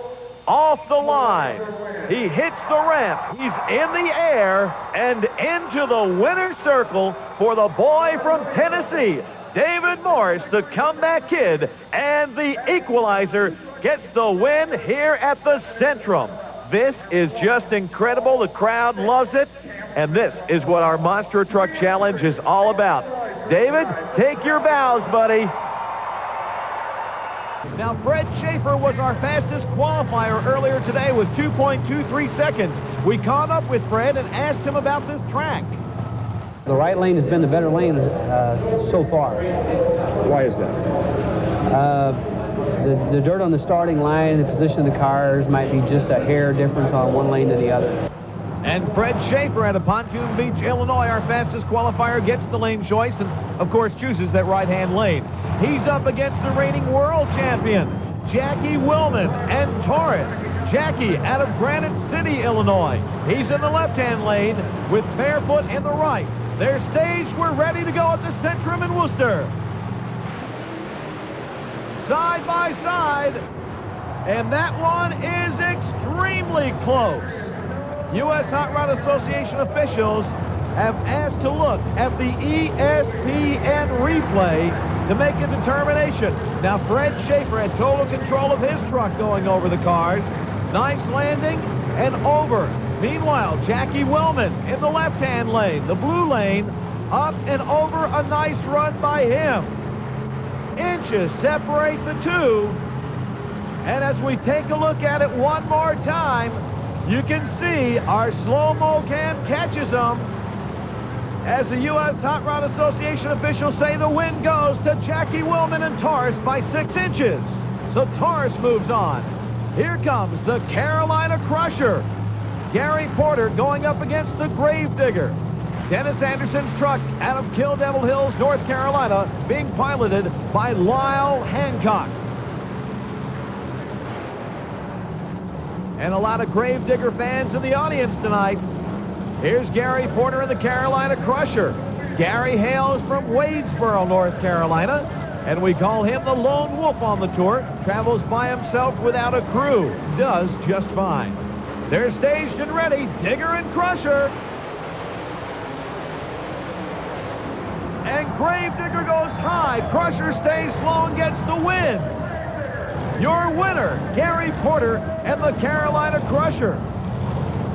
Off the line, he hits the ramp, he's in the air and into the winner's circle for the boy from Tennessee, David Morris, the comeback kid, and the equalizer gets the win here at the Centrum. This is just incredible. The crowd loves it, and this is what our Monster Truck Challenge is all about. David, take your bows, buddy. Now, Fred Schaefer was our fastest qualifier earlier today with 2.23 seconds. We caught up with Fred and asked him about this track. The right lane has been the better lane so far. Why is that? The dirt on the starting line, the position of the cars might be just a hair difference on one lane to the other. And Fred Schaefer out of Pontoon Beach, Illinois, our fastest qualifier, gets the lane choice and, of course, chooses that right-hand lane. He's up against the reigning world champion, Jackie Willman, and Taurus. Jackie out of Granite City, Illinois. He's in the left-hand lane with Barefoot in the right. They're staged. We're ready to go at the Centrum in Worcester. Side by side, and that one is extremely close. U.S. Hot Rod Association officials have asked to look at the ESPN replay to make a determination. Now, Fred Schaefer had total control of his truck going over the cars. Nice landing and over. Meanwhile, Jackie Willman in the left-hand lane, the blue lane, up and over. A nice run by him. Inches separate the two, and as we take a look at it one more time, you can see our slow-mo cam catches them as the U.S. Hot Rod Association officials say the win goes to Jackie Willman and Taurus by 6 inches. So Taurus moves on. Here comes the Carolina Crusher. Gary Porter going up against the Gravedigger. Dennis Anderson's truck out of Kill Devil Hills, North Carolina, being piloted by Lyle Hancock. And a lot of Gravedigger fans in the audience tonight. Here's Gary Porter in the Carolina Crusher. Gary hails from Wadesboro, North Carolina, and we call him the lone wolf on the tour. Travels by himself without a crew. Does just fine. They're staged and ready, Digger and Crusher. And Gravedigger goes high. Crusher stays slow and gets the win. Your winner, Gary Porter and the Carolina Crusher.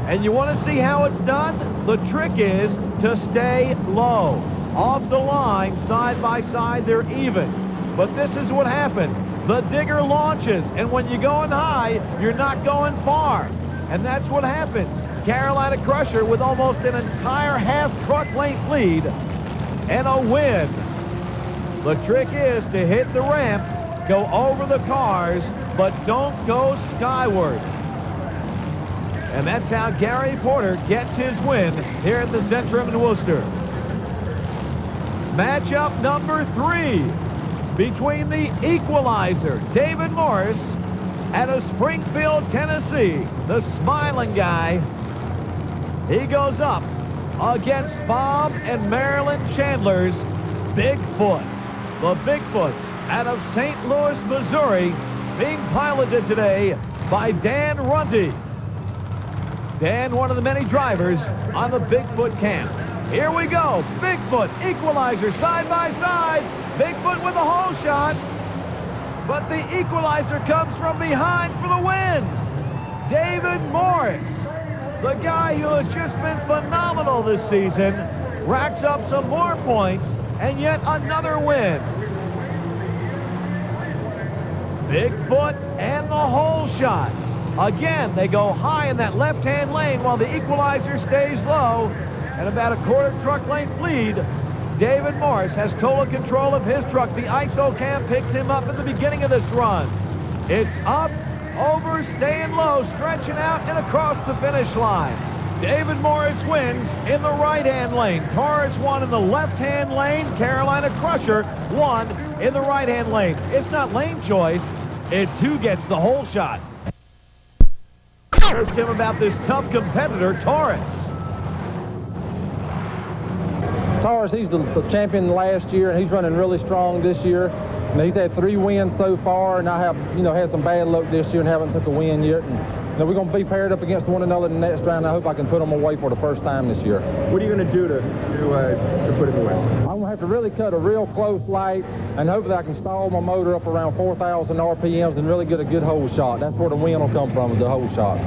And you want to see how it's done? The trick is to stay low. Off the line, side by side, they're even. But this is what happens. The Digger launches, and when you're going high, you're not going far. And that's what happens. Carolina Crusher with almost an entire half truck length lead and a win. The trick is to hit the ramp, go over the cars, but don't go skyward. And that's how Gary Porter gets his win here at the Centrum in Worcester. Matchup number 3 between the equalizer, David Morris, out of Springfield, Tennessee, the smiling guy. He goes up against Bob and Marilyn Chandler's Bigfoot. The Bigfoot out of St. Louis, Missouri, being piloted today by Dan Runty. Dan, one of the many drivers on the Bigfoot camp. Here we go. Bigfoot, equalizer, side by side. Bigfoot with a hole shot. but the equalizer comes from behind for the win. David Morris, the guy who has just been phenomenal this season, racks up some more points and yet another win. Bigfoot and the hole shot. Again, they go high in that left-hand lane while the equalizer stays low. And about a quarter truck length lead, David Morris has total control of his truck. The ISO cam picks him up at the beginning of this run. It's up, over, staying low, stretching out and across the finish line. David Morris wins in the right-hand lane. Taurus won in the left-hand lane. Carolina Crusher won in the right-hand lane. It's not lane choice. It too gets the hole shot. Asked him about this tough competitor, Taurus. Taurus, he's the champion last year, and he's running really strong this year. And he's had 3 wins so far, and I have, had some bad luck this year and haven't took a win yet. And we're going to be paired up against one another in the next round. I hope I can put them away for the first time this year. What are you going to do to put him away? I'm going to have to really cut a real close light, and hopefully I can stall my motor up around 4,000 RPMs and really get a good hole shot. That's where the win will come from, the hole shot.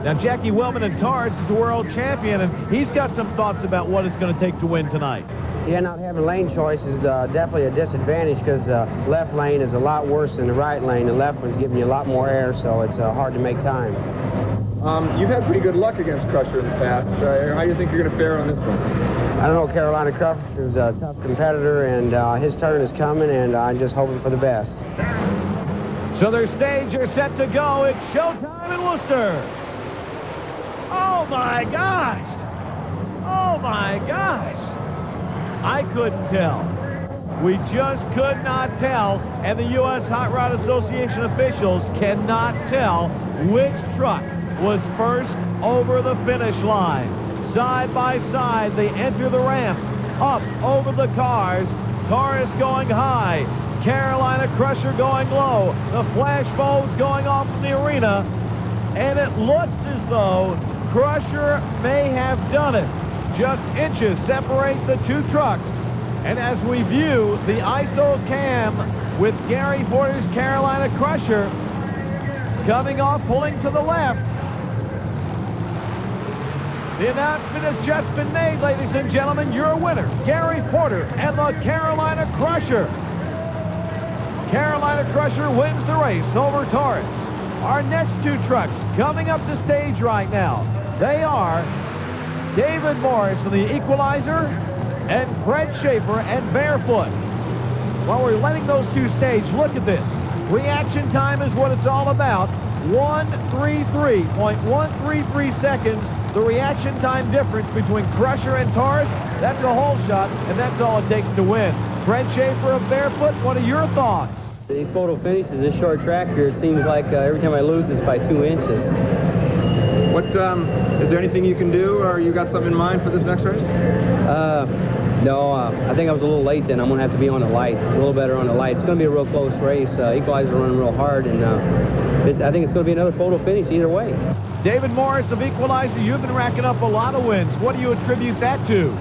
Now, Jackie Willman in Taurus is the world champion, and he's got some thoughts about what it's going to take to win tonight. Yeah, not having lane choice is definitely a disadvantage because left lane is a lot worse than the right lane. The left one's giving you a lot more air, so it's hard to make time. You've had pretty good luck against Crusher in the past. How do you think you're going to fare on this one? I don't know. Carolina Crusher is a tough competitor, and his turn is coming, and I'm just hoping for the best. So their stage are set to go. It's showtime in Worcester. Oh, my gosh. Oh, my gosh. I couldn't tell. We just could not tell, and the U.S. Hot Rod Association officials cannot tell which truck was first over the finish line. Side by side, they enter the ramp, up over the cars. Taurus going high, Carolina Crusher going low. The flash bulbs going off in the arena, and it looks as though Crusher may have done it. Just inches separate the two trucks. And as we view the ISO cam with Gary Porter's Carolina Crusher coming off, pulling to the left, the announcement has just been made, ladies and gentlemen. Your winner, Gary Porter and the Carolina Crusher. Carolina Crusher wins the race over Taurus. Our next two trucks coming up the stage right now, they are David Morris in the equalizer and Fred Schaefer and Barefoot. While we're letting those two stage, look at this. Reaction time is what it's all about. 1:33.133 seconds. The reaction time difference between Crusher and Taurus, that's a hole shot, and that's all it takes to win. Fred Schaefer of Barefoot, what are your thoughts? These photo finishes, this short track here, it seems like every time I lose it's by 2 inches. What, is there anything you can do, or you got something in mind for this next race? No, I think I was a little late then. I'm going to have to be on the light, a little better on the light. It's going to be a real close race. Equalizer running real hard, and I think it's going to be another photo finish either way. David Morris of Equalizer, you've been racking up a lot of wins. What do you attribute that to?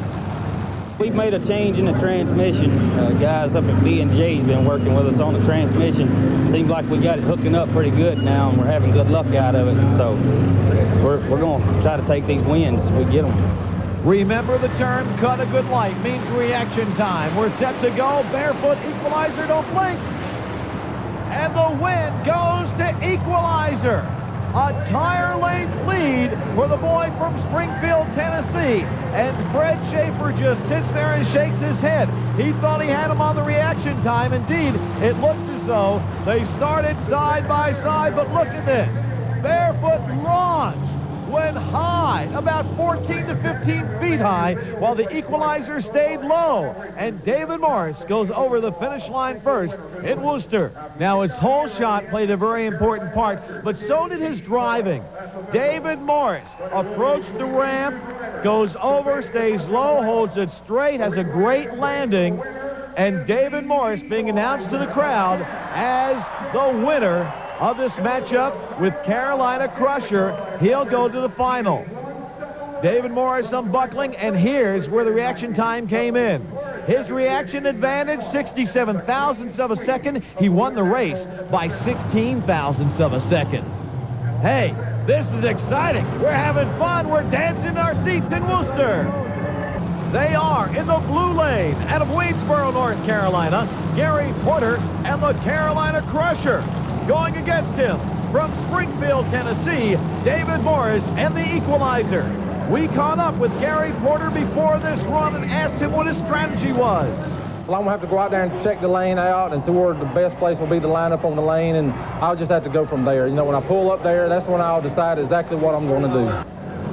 We've made a change in the transmission. Guys up at B&J's been working with us on the transmission. Seems like we got it hooking up pretty good now, and we're having good luck out of it. So we're going to try to take these wins if we get them. Remember the term, cut a good light, means reaction time. We're set to go. Barefoot, Equalizer, don't blink. And the win goes to Equalizer. A tire length lead for the boy from Springfield, Tennessee. And Fred Schaefer just sits there and shakes his head. He thought he had him on the reaction time. Indeed, it looks as though they started side by side, but look at this. Barefoot launched, went high, about 14 to 15 feet high, while the Equalizer stayed low. And David Morris goes over the finish line first in Worcester. Now, his hole shot played a very important part, but so did his driving. David Morris approached the ramp, goes over, stays low, holds it straight, has a great landing, and David Morris being announced to the crowd as the winner of this matchup with Carolina Crusher. He'll go to the final. David Morris unbuckling, and here's where the reaction time came in. His reaction advantage, 67 thousandths of a second. He won the race by 16 thousandths of a second. Hey, this is exciting. We're having fun. We're dancing our seats in Worcester. They are in the blue lane out of Waynesboro, North Carolina. Gary Porter and the Carolina Crusher. Going against him from Springfield, Tennessee, David Morris and the Equalizer. We caught up with Gary Porter before this run and asked him what his strategy was. Well, I'm going to have to go out there and check the lane out and see where the best place will be to line up on the lane, and I'll just have to go from there. You know, when I pull up there, that's when I'll decide exactly what I'm going to do.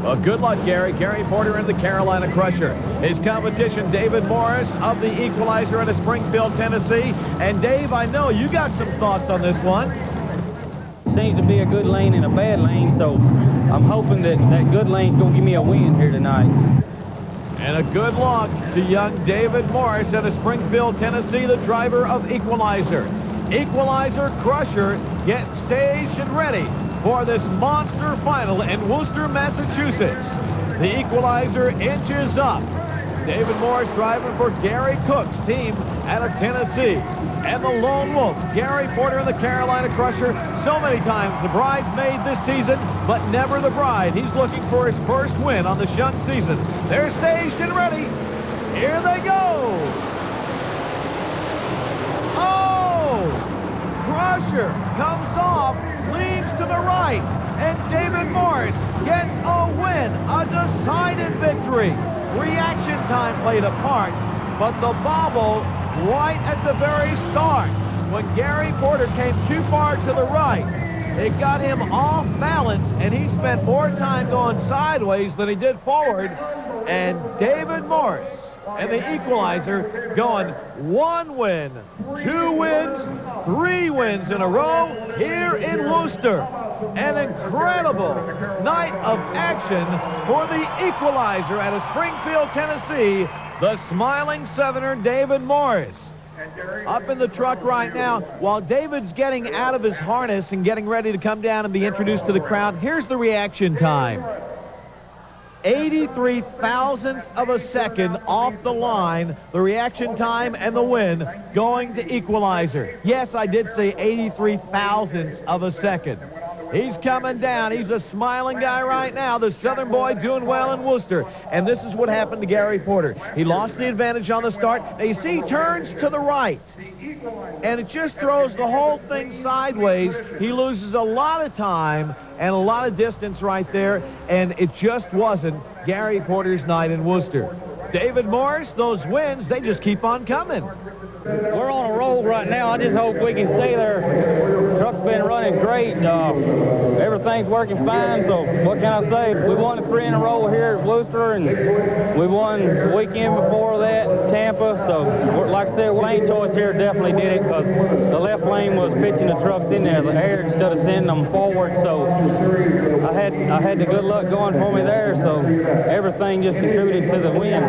Well, good luck, Gary. Gary Porter and the Carolina Crusher. His competition, David Morris of the Equalizer out of Springfield, Tennessee. And Dave, I know you got some thoughts on this one. Seems to be a good lane and a bad lane, so I'm hoping that that good lane's going to give me a win here tonight. And a good luck to young David Morris out of Springfield, Tennessee, the driver of Equalizer. Equalizer Crusher, get staged and ready for this monster final in Worcester, Massachusetts. The Equalizer inches up. David Morris driving for Gary Cook's team out of Tennessee. And the Lone Wolf, Gary Porter and the Carolina Crusher. So many times the bridesmaid this season, but never the bride. He's looking for his first win on the shunt season. They're staged and ready. Here they go. Oh! Crusher comes off, leans to the right, and David Morris gets a win, a decided victory. Reaction time played a part, but the bobble right at the very start, when Gary Porter came too far to the right, it got him off balance, and he spent more time going sideways than he did forward. And David Morris and the Equalizer going 1 win, 2 wins, 3 wins in a row here in Worcester. An incredible night of action for the Equalizer out of Springfield, Tennessee, the smiling Southerner David Morris. Up in the truck right now, while David's getting out of his harness and getting ready to come down and be introduced to the crowd, here's the reaction time. 83 thousandths of a second off the line, the reaction time and the win going to Equalizer. Yes, I did say 83 thousandths of a second. He's coming down. He's a smiling guy right now. The Southern boy doing well in Worcester. And this is what happened to Gary Porter. He lost the advantage on the start. Now you see he turns to the right. And it just throws the whole thing sideways. He loses a lot of time and a lot of distance right there. And it just wasn't Gary Porter's night in Worcester. David Morris, those wins, they just keep on coming. We're on a roll right now. I just hope we can stay there. Truck's been running great. Everything's working fine, so what can I say? We won 3 in a row here at Worcester, and we won the weekend before that in Tampa. So, like I said, lane choice here definitely did it, because the left lane was pitching the trucks in there, the air, instead of sending them forward. So I had the good luck going for me there, so everything just contributed to the win.